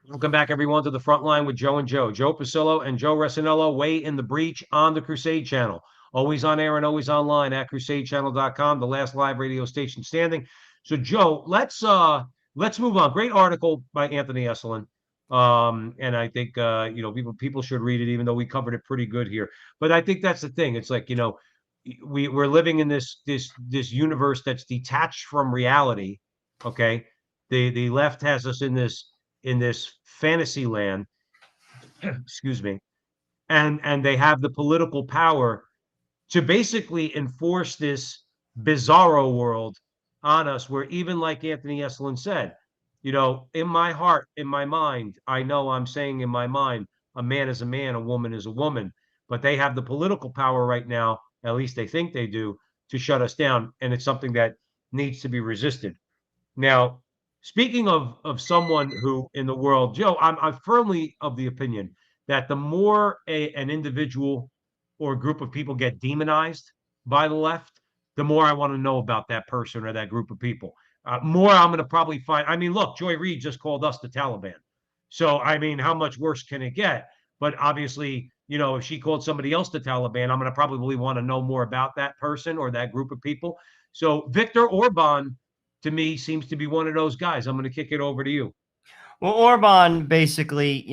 [SPEAKER 1] Welcome back, everyone, to the Frontline with Joe and Joe. Joe Pasillo and Joe Resinello weigh in the breach on the Crusade Channel. Always on air and always online at crusadechannel.com, the last live radio station standing. So, Joe, let's move on. Great article by Anthony Esolen. And I think people should read it, even though we covered it pretty good here. But I think that's the thing. It's like, we're living in this universe that's detached from reality. Okay. The left has us in this fantasy land, excuse me, and they have the political power to basically enforce this bizarro world on us, where, even like Anthony Esolen said, in my heart, in my mind, I know I'm saying in my mind, a man is a man, a woman is a woman, but they have the political power right now, at least they think they do, to shut us down, and it's something that needs to be resisted. Now, speaking of someone who in the world, Joe, I'm firmly of the opinion that the more an individual or a group of people get demonized by the left, the more I want to know about that person or that group of people. More I'm going to probably find. I mean, look, Joy Reid just called us the Taliban. So, I mean, how much worse can it get? But obviously, if she called somebody else the Taliban, I'm going to probably want to know more about that person or that group of people. So, Viktor Orban, to me, seems to be one of those guys. I'm going to kick it over to you.
[SPEAKER 2] Well, Orban basically,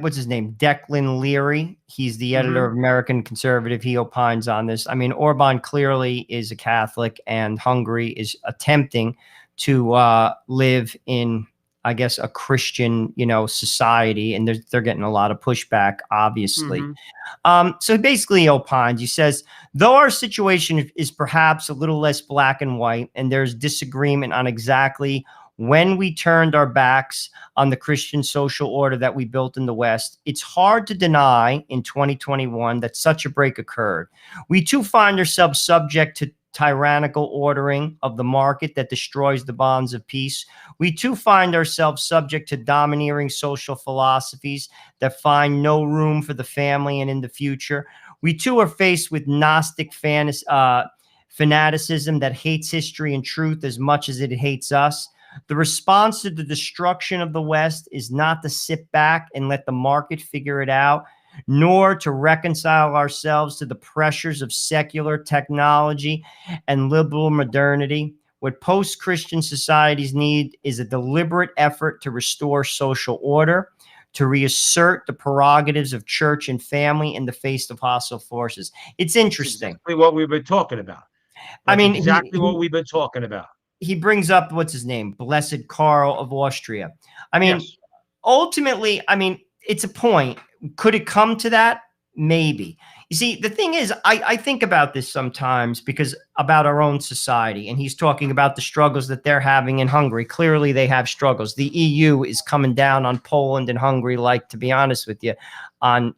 [SPEAKER 2] what's his name? Declan Leary. He's the editor of American Conservative. He opines on this. I mean, Orban clearly is a Catholic, and Hungary is attempting to live in, I guess, a Christian, society, and they're getting a lot of pushback, obviously. So he basically opines. He says, though our situation is perhaps a little less black and white, and there's disagreement on exactly when we turned our backs on the Christian social order that we built in the West, it's hard to deny in 2021 that such a break occurred. We too find ourselves subject to tyrannical ordering of the market that destroys the bonds of peace. We too find ourselves subject to domineering social philosophies that find no room for the family and in the future. We too are faced with Gnostic fanaticism that hates history and truth as much as it hates us. The response to the destruction of the West is not to sit back and let the market figure it out, nor to reconcile ourselves to the pressures of secular technology and liberal modernity. What post-Christian societies need is a deliberate effort to restore social order, to reassert the prerogatives of church and family in the face of hostile forces. It's interesting.
[SPEAKER 1] Exactly what we've been talking about. Exactly what we've been talking about.
[SPEAKER 2] He brings up, what's his name? Blessed Karl of Austria. I mean, yes. Ultimately, I mean, it's a point. Could it come to that? Maybe. You see, the thing is, I think about this sometimes because about our own society, and he's talking about the struggles that they're having in Hungary. Clearly, they have struggles. The EU is coming down on Poland and Hungary, like, to be honest with you, on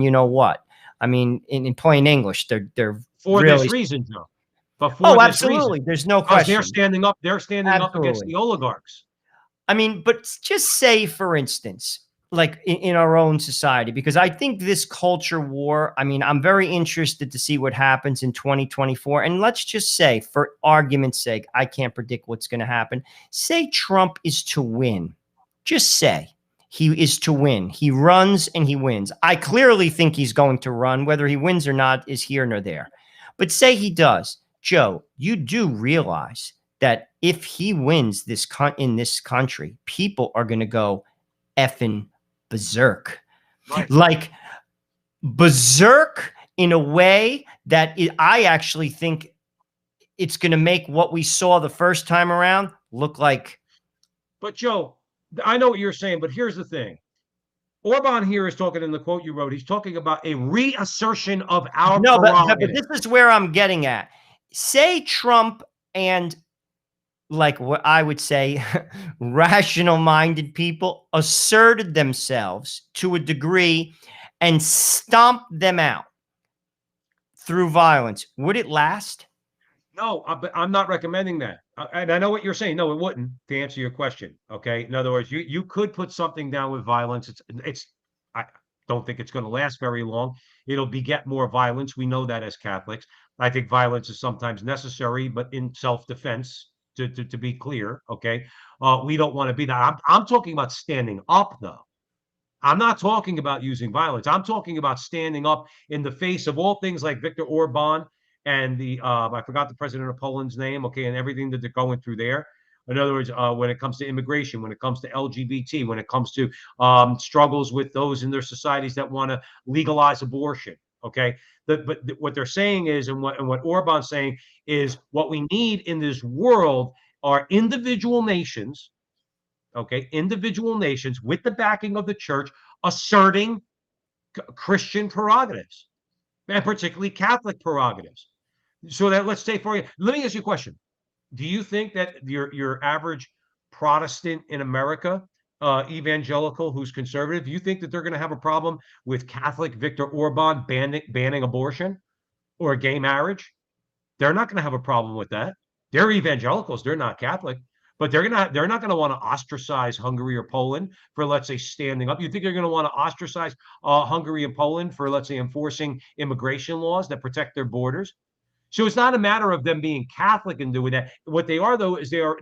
[SPEAKER 2] you know what. I mean, in plain English, they're
[SPEAKER 1] for
[SPEAKER 2] really,
[SPEAKER 1] this reason, Joe. But for
[SPEAKER 2] absolutely. There's no question.
[SPEAKER 1] They're standing up. They're standing up against the oligarchs.
[SPEAKER 2] I mean, but just say, for instance, like in our own society, because I think this culture war, I mean, I'm very interested to see what happens in 2024. And let's just say, for argument's sake, I can't predict what's going to happen. Say Trump is to win. Just say he is to win. He runs and he wins. I clearly think he's going to run. Whether he wins or not is here nor there. But say he does. Joe, you do realize that if he wins in this country, people are going to go effing berserk. Right. Like berserk in a way that I actually think it's going to make what we saw the first time around look like.
[SPEAKER 1] But Joe, I know what you're saying, but here's the thing. Orban here is talking in the quote you wrote. He's talking about a reassertion of our
[SPEAKER 2] No, but
[SPEAKER 1] prerogative.
[SPEAKER 2] this is where I'm getting at. Say Trump and, like, what I would say, rational minded people asserted themselves to a degree and stomped them out through violence. Would it last?
[SPEAKER 1] No, but I'm not recommending that. And I know what you're saying. No, it wouldn't. To answer your question, okay. In other words, you could put something down with violence. It's. I don't think it's going to last very long. It'll beget more violence. We know that as Catholics. I think violence is sometimes necessary, but in self-defense. To be clear, okay. We don't want to be that. I'm talking about standing up, though. I'm not talking about using violence. I'm talking about standing up in the face of all things like Viktor Orban and the I forgot the president of Poland's name, okay, and everything that they're going through there. In other words, when it comes to immigration, when it comes to LGBT, when it comes to struggles with those in their societies that want to legalize abortion, okay. But what they're saying is, and what Orban's saying is, what we need in this world are individual nations, okay, individual nations with the backing of the church asserting Christian prerogatives, and particularly Catholic prerogatives. So that, let's say, for you, let me ask you a question. Do you think that your average Protestant in America, evangelical who's conservative, do you think that they're going to have a problem with Catholic Viktor Orban banning abortion or gay marriage? They're not going to have a problem with that. They're evangelicals. They're not Catholic, but they're not going to want to ostracize Hungary or Poland for, let's say, standing up. You think they're going to want to ostracize Hungary and Poland for, let's say, enforcing immigration laws that protect their borders? So it's not a matter of them being Catholic and doing that. What they are, though, is they're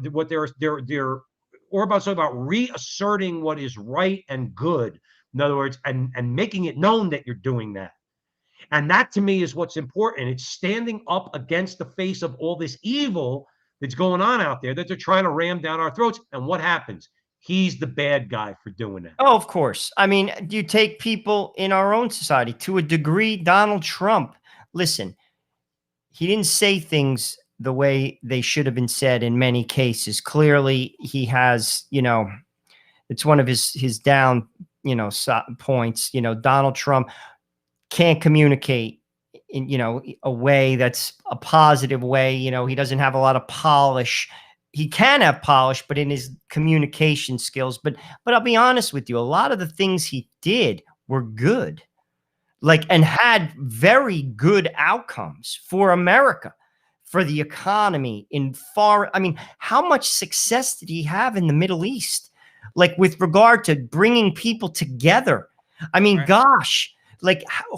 [SPEAKER 1] Orban's talking about reasserting what is right and good. In other words, and making it known that you're doing that. And that, to me, is what's important. It's standing up against the face of all this evil that's going on out there that they're trying to ram down our throats. And what happens? He's the bad guy for doing that.
[SPEAKER 2] Oh, of course. I mean, you take people in our own society to a degree. Donald Trump, listen, he didn't say things the way they should have been said in many cases. Clearly, he has, it's one of his down, points. Donald Trump can't communicate in, a way that's a positive way. He doesn't have a lot of polish. He can have polish, but in his communication skills. But I'll be honest with you, a lot of the things he did were good, and had very good outcomes for America, for the economy I mean, how much success did he have in the Middle East? With regard to bringing people together. I mean,
[SPEAKER 1] Right.
[SPEAKER 2] gosh,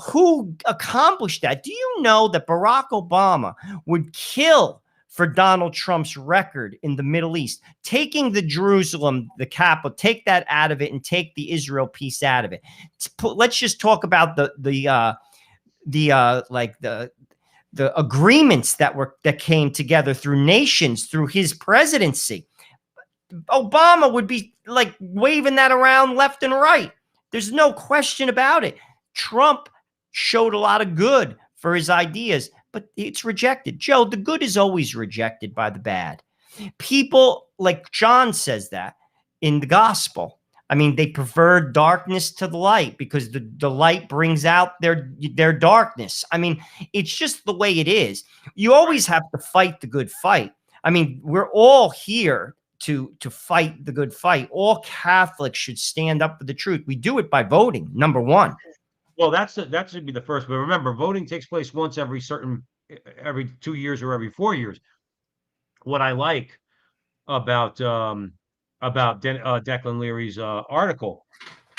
[SPEAKER 2] who accomplished that? Do you know that Barack Obama would kill for Donald Trump's record in the Middle East, taking the Jerusalem, the capital, take that out of it and take the Israel piece out of it? Let's just talk about the agreements that came together through nations through his presidency. Obama would be waving that around left and right. There's no question about it. Trump showed a lot of good for his ideas, but it's rejected. Joe, the good is always rejected by the bad. People, like John says that in the gospel. I mean, they prefer darkness to the light because the light brings out their darkness. I mean, it's just the way it is. You always have to fight the good fight. I mean, we're all here to fight the good fight. All Catholics should stand up for the truth. We do it by voting, number one.
[SPEAKER 1] Well, that should be the first. But remember, voting takes place once every 2 years or every 4 years. What I like about Declan Leary's article,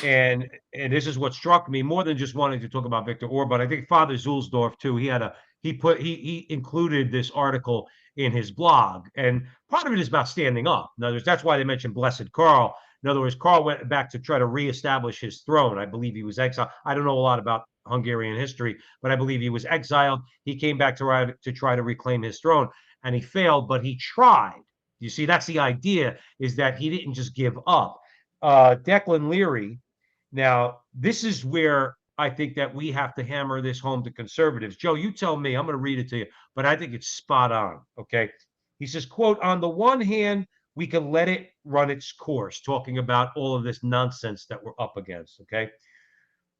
[SPEAKER 1] and this is what struck me more than just wanting to talk about Viktor Orban. I think Father Zulsdorf too. He included this article in his blog, and part of it is about standing up. In other words, that's why they mentioned Blessed Karl. In other words, Karl went back to try to reestablish his throne. I believe he was exiled. I don't know a lot about Hungarian history, but I believe he was exiled. He came back to try to reclaim his throne, and he failed, but he tried. You see, that's the idea, is that he didn't just give up. Declan Leary, now, this is where I think that we have to hammer this home to conservatives. Joe, you tell me. I'm going to read it to you, but I think it's spot on. Okay. He says, quote, on the one hand, we can let it run its course, talking about all of this nonsense that we're up against, okay?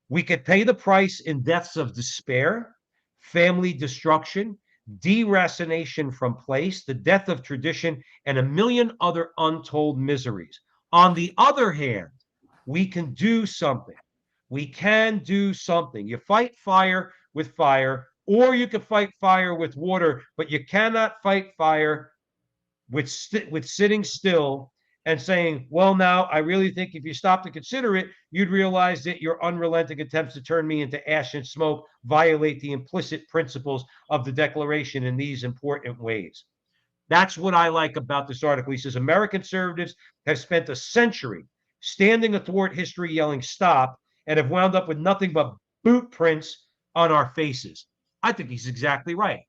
[SPEAKER 1] We could pay the price in deaths of despair, family destruction, deracination from place, the death of tradition, and a million other untold miseries. On the other hand, we can do something. We can do something. You fight fire with fire, or you can fight fire with water, but you cannot fight fire with sitting still and saying, well, now I really think if you stop to consider it, you'd realize that your unrelenting attempts to turn me into ash and smoke violate the implicit principles of the Declaration in these important ways. That's what I like about this article. He says American conservatives have spent a century standing athwart history yelling stop and have wound up with nothing but boot prints on our faces. I think he's exactly right.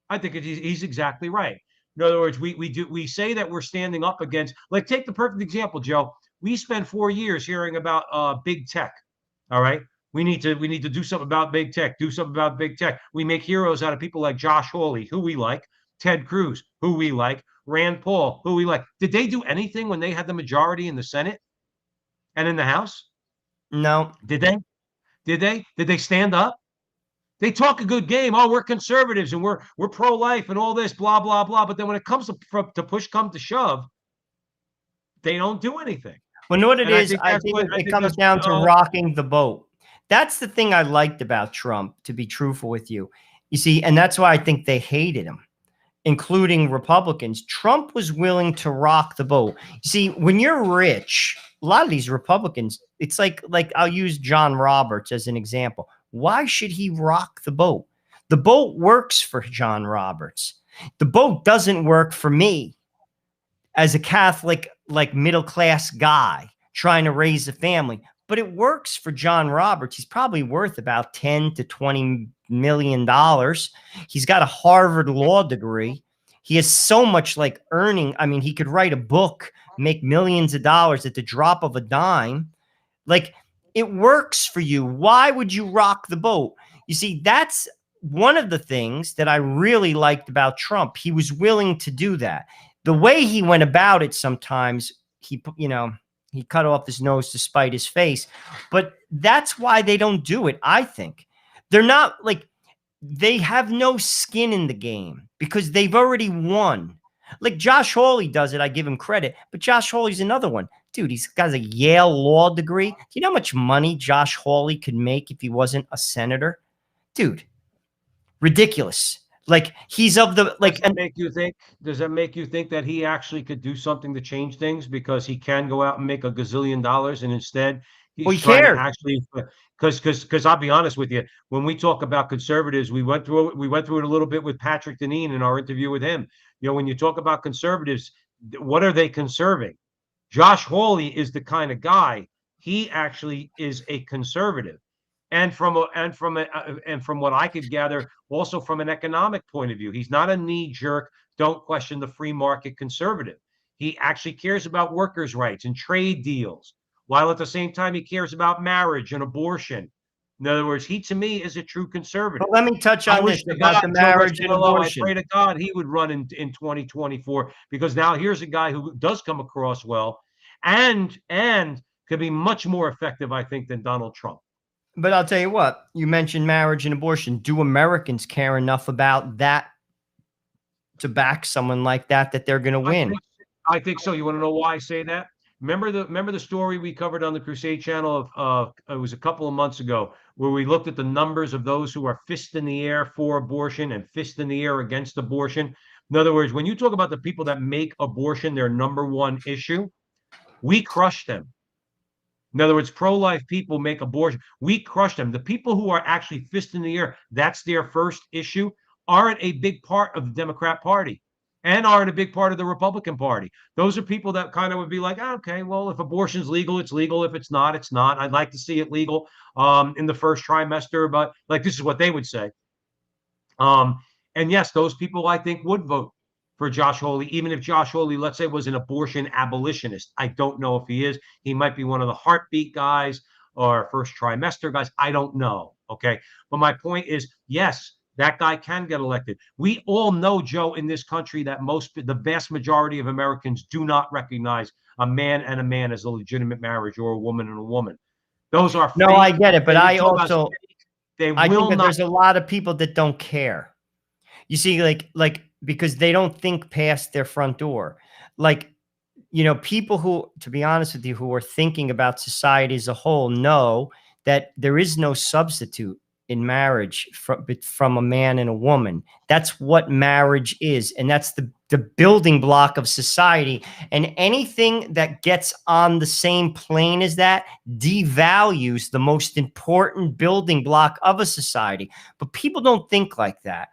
[SPEAKER 1] I think he's exactly right. In other words, we say that we're standing up against, like, take the perfect example, Joe. We spent 4 years hearing about big tech. All right. We need to do something about big tech, do something about big tech. We make heroes out of people like Josh Hawley, who we like, Ted Cruz, who we like, Rand Paul, who we like. Did they do anything when they had the majority in the Senate and in the House?
[SPEAKER 2] No.
[SPEAKER 1] Did they? Did they? Did they stand up? They talk a good game. Oh, we're conservatives and we're pro-life and all this, blah, blah, blah. But then when it comes to push come to shove, they don't do anything.
[SPEAKER 2] Well, know what it
[SPEAKER 1] And
[SPEAKER 2] is? I think it comes down to rocking the boat. That's the thing I liked about Trump, to be truthful with you. You see, and that's why I think they hated him, including Republicans. Trump was willing to rock the boat. You see, when you're rich, a lot of these Republicans, it's like I'll use John Roberts as an example. Why should he rock the boat? The boat works for John Roberts. The boat doesn't work for me as a Catholic, like middle-class guy trying to raise a family. But it works for John Roberts. He's probably worth about $10 to $20 million. He's got a Harvard law degree. He has so much like earning. I mean, he could write a book, make millions of dollars at the drop of a dime. Like, it works for you. Why would you rock the boat? You see, that's one of the things that I really liked about Trump. He was willing to do that. The way he went about it, sometimes he cut off his nose to spite his face. But that's why they don't do it, I think. They're not like, they have no skin in the game because they've already won. Like Josh Hawley does it, I give him credit. But Josh Hawley's another one. Dude, he's got a Yale law degree. Do you know how much money Josh Hawley could make if he wasn't a senator? Dude, ridiculous. Like, he's of the like.
[SPEAKER 1] Does that make you think that he actually could do something to change things because he can go out and make $1 gazillion and instead he's trying to actually, because I'll be honest with you, when we talk about conservatives, we went through it a little bit with Patrick Deneen in our interview with him. You know, when you talk about conservatives, what are they conserving? Josh Hawley is the kind of guy, he actually is a conservative. And from what I could gather, also from an economic point of view, he's not a knee-jerk, don't question the free market conservative. He actually cares about workers' rights and trade deals, while at the same time he cares about marriage and abortion. In other words, he to me is a true conservative.
[SPEAKER 2] But let me touch on this about the marriage and abortion.
[SPEAKER 1] I pray to God he would run in 2024, because now here's a guy who does come across well and could be much more effective, I think, than Donald Trump.
[SPEAKER 2] But I'll tell you what, you mentioned marriage and abortion. Do Americans care enough about that to back someone like that they're going to win?
[SPEAKER 1] I think so. You want to know why I say that? Remember the story we covered on the Crusade channel of it was a couple of months ago, where we looked at the numbers of those who are fist in the air for abortion and fist in the air against abortion. In other words, when you talk about the people that make abortion their number one issue, we crush them. In other words, pro-life people make abortion. We crush them. The people who are actually fist in the air, that's their first issue, aren't a big part of the Democrat Party and aren't a big part of the Republican Party. Those are people that kind of would be like, okay, well, if abortion's legal, it's legal. If it's not, it's not. I'd like to see it legal in the first trimester, but like, this is what they would say. And yes, those people I think would vote for Josh Hawley, even if Josh Hawley, let's say, was an abortion abolitionist. I don't know if he is. He might be one of the heartbeat guys or first trimester guys. I don't know. Okay. But my point is, yes, that guy can get elected. We all know, Joe, in this country that the vast majority of Americans do not recognize a man and a man as a legitimate marriage, or a woman and a woman. Those are
[SPEAKER 2] No, I
[SPEAKER 1] fake.
[SPEAKER 2] get it, but
[SPEAKER 1] They
[SPEAKER 2] I
[SPEAKER 1] talk about
[SPEAKER 2] also
[SPEAKER 1] fake. They
[SPEAKER 2] I think
[SPEAKER 1] will
[SPEAKER 2] that
[SPEAKER 1] not.
[SPEAKER 2] there's a lot of people that don't care. You see, like because they don't think past their front door. Like, people who, to be honest with you, who are thinking about society as a whole know that there is no substitute in marriage from a man and a woman. That's what marriage is. And that's the building block of society. And anything that gets on the same plane as that devalues the most important building block of a society. But people don't think like that.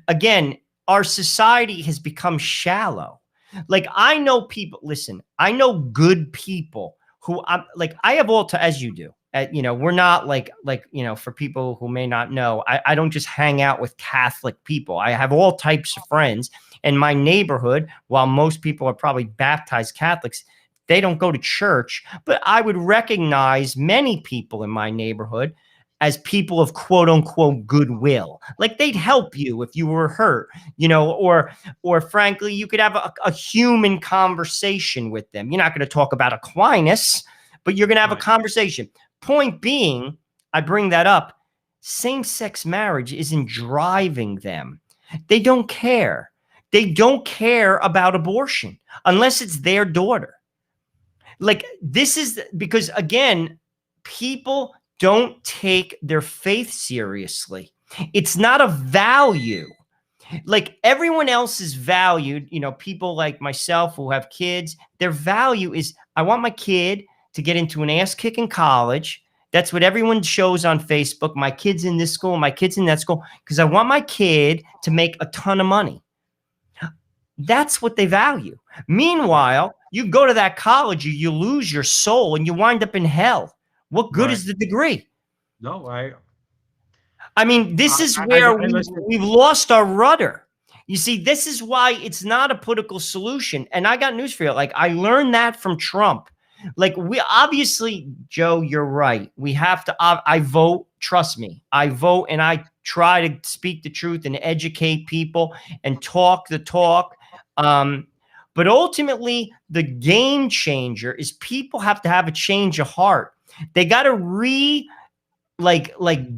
[SPEAKER 2] Again, our society has become shallow. Like, I know people, listen, I know good people who I'm like, I have all to, as you do. We're not like, for people who may not know, I don't just hang out with Catholic people. I have all types of friends. In my neighborhood, while most people are probably baptized Catholics, they don't go to church. But I would recognize many people in my neighborhood as people of quote unquote goodwill. Like, they'd help you if you were hurt, or frankly, you could have a human conversation with them. You're not going to talk about Aquinas, but you're going to have a conversation. Point being, I bring that up. Same-sex marriage isn't driving them. They don't care. They don't care about abortion unless it's their daughter. Like, this is because, again, people don't take their faith seriously. It's not a value. Like, everyone else is valued, people like myself who have kids, their value is, I want my kid to get into an ass-kicking college. That's what everyone shows on Facebook. My kid's in this school, my kid's in that school, because I want my kid to make a ton of money. That's what they value. Meanwhile, you go to that college, you lose your soul, and you wind up in hell. What good is the degree?
[SPEAKER 1] No,
[SPEAKER 2] I mean, this is where we've lost our rudder. You see, this is why it's not a political solution. And I got news for you. Like, I learned that from Trump. Like, we obviously, Joe, you're right. We have to, I vote, trust me, I vote, and I try to speak the truth and educate people and talk the talk. But ultimately, the game changer is people have to have a change of heart. They got to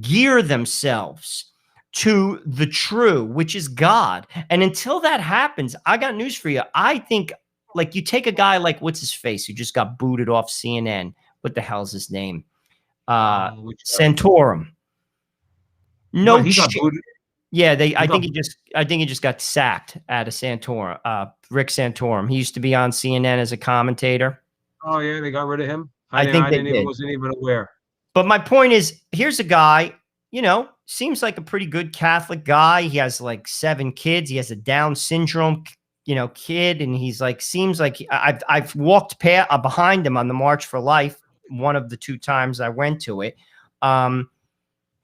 [SPEAKER 2] gear themselves to the true, which is God. And until that happens, I got news for you. I think, like, you take a guy like, what's his face, who just got booted off CNN. What the hell's his name? Santorum. No,
[SPEAKER 1] he got booted.
[SPEAKER 2] Yeah, I think he just got sacked out of Santorum. Rick Santorum. He used to be on CNN as a commentator.
[SPEAKER 1] Oh yeah, they got rid of him.
[SPEAKER 2] I
[SPEAKER 1] wasn't even aware.
[SPEAKER 2] But my point is, here's a guy, seems like a pretty good Catholic guy. He has like 7 kids. He has a Down syndrome, kid, and he's like, seems like I've walked behind him on the March for Life, one of the 2 times I went to it.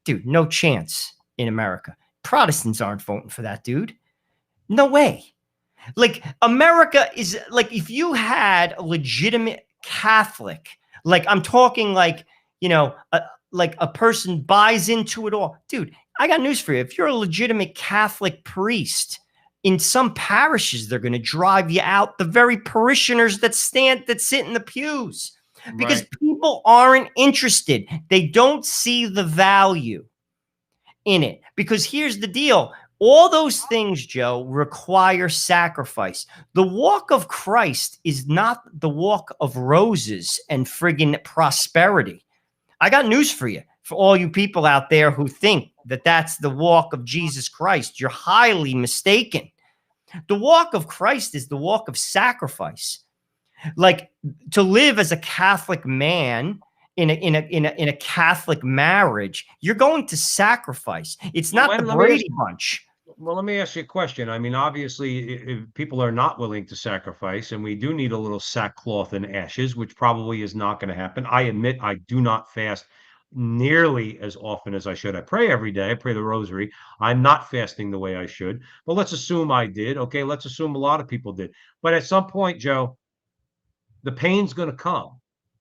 [SPEAKER 2] Dude, no chance in America. Protestants aren't voting for that dude. No way. Like, America is like, if you had a legitimate Catholic, like, I'm talking like, like a person buys into it all. Dude, I got news for you. If you're a legitimate Catholic priest, in some parishes, they're going to drive you out. The very parishioners that sit in the pews, because people aren't interested. They don't see the value in it. Because here's the deal. All those things, Joe, require sacrifice. The walk of Christ is not the walk of roses and friggin' prosperity. I got news for you, for all you people out there who think that that's the walk of Jesus Christ. You're highly mistaken. The walk of Christ is the walk of sacrifice. Like, to live as a Catholic man in a Catholic marriage, you're going to sacrifice. It's not the Brady Bunch.
[SPEAKER 1] Well, let me ask you a question. I mean, obviously, if people are not willing to sacrifice, and we do need a little sackcloth and ashes, which probably is not going to happen. I admit I do not fast nearly as often as I should. I pray every day. I pray the rosary. I'm not fasting the way I should. But let's assume I did. Okay, let's assume a lot of people did. But at some point, Joe, the pain's going to come.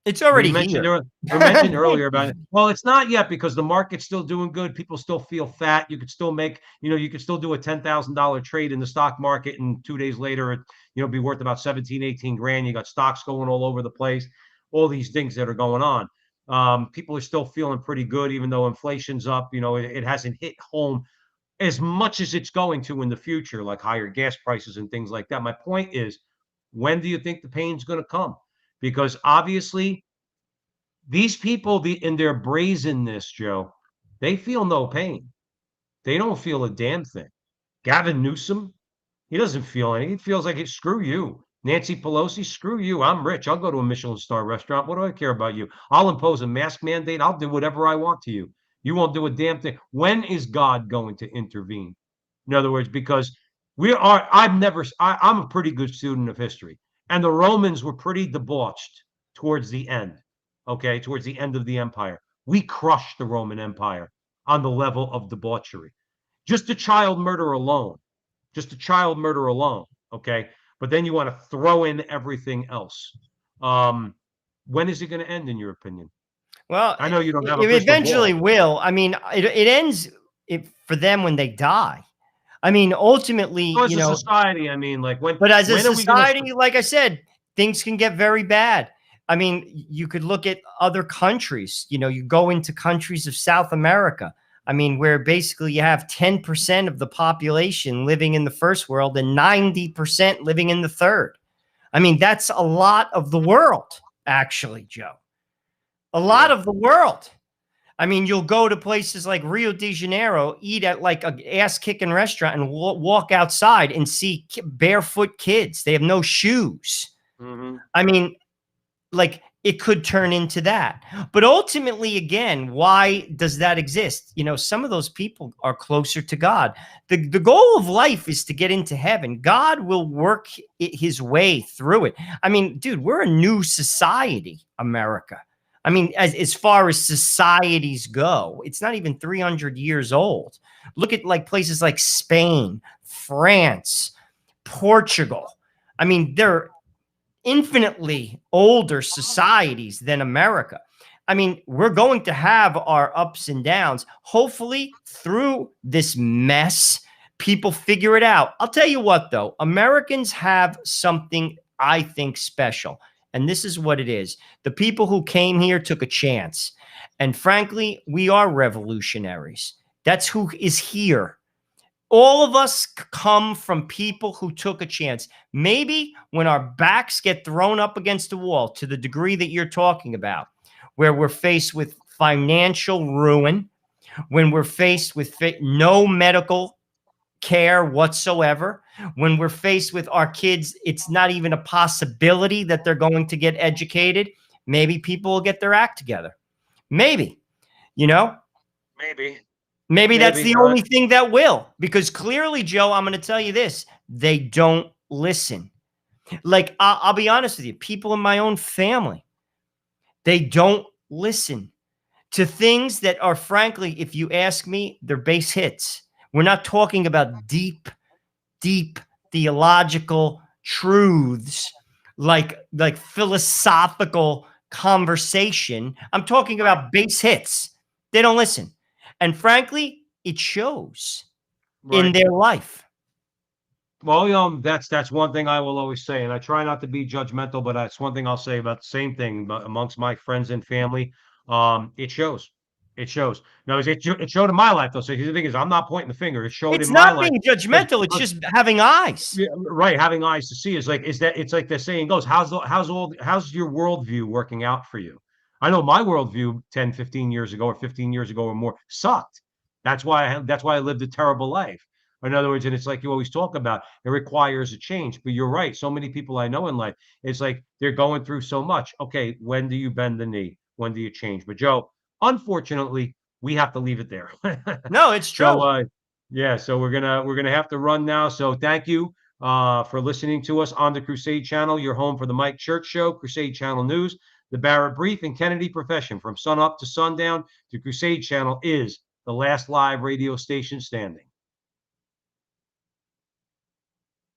[SPEAKER 2] It's
[SPEAKER 1] We
[SPEAKER 2] already
[SPEAKER 1] mentioned
[SPEAKER 2] here.
[SPEAKER 1] earlier, we mentioned earlier about it. Well, it's not yet because the market's still doing good. People still feel fat. You could still make, you could still do a $10,000 trade in the stock market, and 2 days later, be worth about 17, 18 grand. You got stocks going all over the place, all these things that are going on. People are still feeling pretty good, even though inflation's up. It hasn't hit home as much as it's going to in the future, like higher gas prices and things like that. My point is, when do you think the pain's going to come? Because obviously, these people, in their brazenness, Joe, they feel no pain. They don't feel a damn thing. Gavin Newsom, he doesn't feel any. He feels like screw you. Nancy Pelosi, screw you. I'm rich. I'll go to a Michelin star restaurant. What do I care about you? I'll impose a mask mandate. I'll do whatever I want to you. You won't do a damn thing. When is God going to intervene? In other words, because I'm a pretty good student of history. And the Romans were pretty debauched towards the end. Okay, towards the end of the empire. We crushed the Roman Empire on the level of debauchery. Just a child murder alone. Just a child murder alone. Okay. But then you want to throw in everything else. When is it going to end, in your opinion?
[SPEAKER 2] Well,
[SPEAKER 1] I know you don't have a
[SPEAKER 2] it
[SPEAKER 1] crystal
[SPEAKER 2] eventually
[SPEAKER 1] ball.
[SPEAKER 2] will. I mean, it ends for them when they die. I mean, ultimately,
[SPEAKER 1] So as a society, I mean, like
[SPEAKER 2] but as a
[SPEAKER 1] when are we going to?
[SPEAKER 2] society, like I said, things can get very bad. I mean, you could look at other countries. You go into countries of South America. I mean, where basically you have 10% of the population living in the first world and 90% living in the third. I mean, that's a lot of the world, actually, Joe. A lot of the world. I mean, you'll go to places like Rio de Janeiro, eat at like a ass-kicking restaurant, and walk outside and see barefoot kids. They have no shoes.
[SPEAKER 1] Mm-hmm.
[SPEAKER 2] I mean, like it could turn into that. But ultimately, again, why does that exist? Some of those people are closer to God. The goal of life is to get into heaven. God will work his way through it. I mean, dude, we're a new society, America. I mean, as far as societies go, it's not even 300 years old. Look at like places like Spain, France, Portugal. I mean, they're infinitely older societies than America. I mean, we're going to have our ups and downs. Hopefully, through this mess, people figure it out. I'll tell you what, though, Americans have something I think special. And this is what it is. The people who came here took a chance. And frankly, we are revolutionaries. That's who is here. All of us come from people who took a chance. Maybe when our backs get thrown up against the wall to the degree that you're talking about, where we're faced with financial ruin, when we're faced with no medical care whatsoever, when we're faced with our kids, it's not even a possibility that they're going to get educated. Maybe people will get their act together. Maybe,
[SPEAKER 1] Maybe.
[SPEAKER 2] Maybe that's the only thing that will, because clearly, Joe, I'm going to tell you this, they don't listen. Like, I'll be honest with you, people in my own family, they don't listen to things that are, frankly, if you ask me, they're base hits. We're not talking about deep theological truths like philosophical conversation. I'm talking about base hits. They don't listen. And frankly, it shows in their life.
[SPEAKER 1] Well, that's one thing I will always say, and I try not to be judgmental, but that's one thing I'll say about the same thing amongst my friends and family. It shows. It shows. No, it showed in my life though. So the thing is, I'm not pointing the finger. It showed
[SPEAKER 2] It's
[SPEAKER 1] in my
[SPEAKER 2] not
[SPEAKER 1] life
[SPEAKER 2] being
[SPEAKER 1] because
[SPEAKER 2] judgmental. It's just having eyes.
[SPEAKER 1] yeah, right. Having eyes to see is that it's like the saying goes, how's your worldview working out for you? I know my worldview 10, 15 years ago or 15 years ago or more sucked. That's why I lived a terrible life. In other words, and it's like you always talk about, it requires a change. But you're right. So many people I know in life, it's like they're going through so much. Okay, when do you bend the knee? When do you change? But Joe, unfortunately, we have to leave it there.
[SPEAKER 2] No, it's true.
[SPEAKER 1] So yeah, so we're gonna have to run now. So thank you for listening to us on the Crusade Channel, your home for the Mike Church Show, Crusade Channel News, the Barrett Brief, and Kennedy Profession. From sun up to sundown, the Crusade Channel is the last live radio station standing.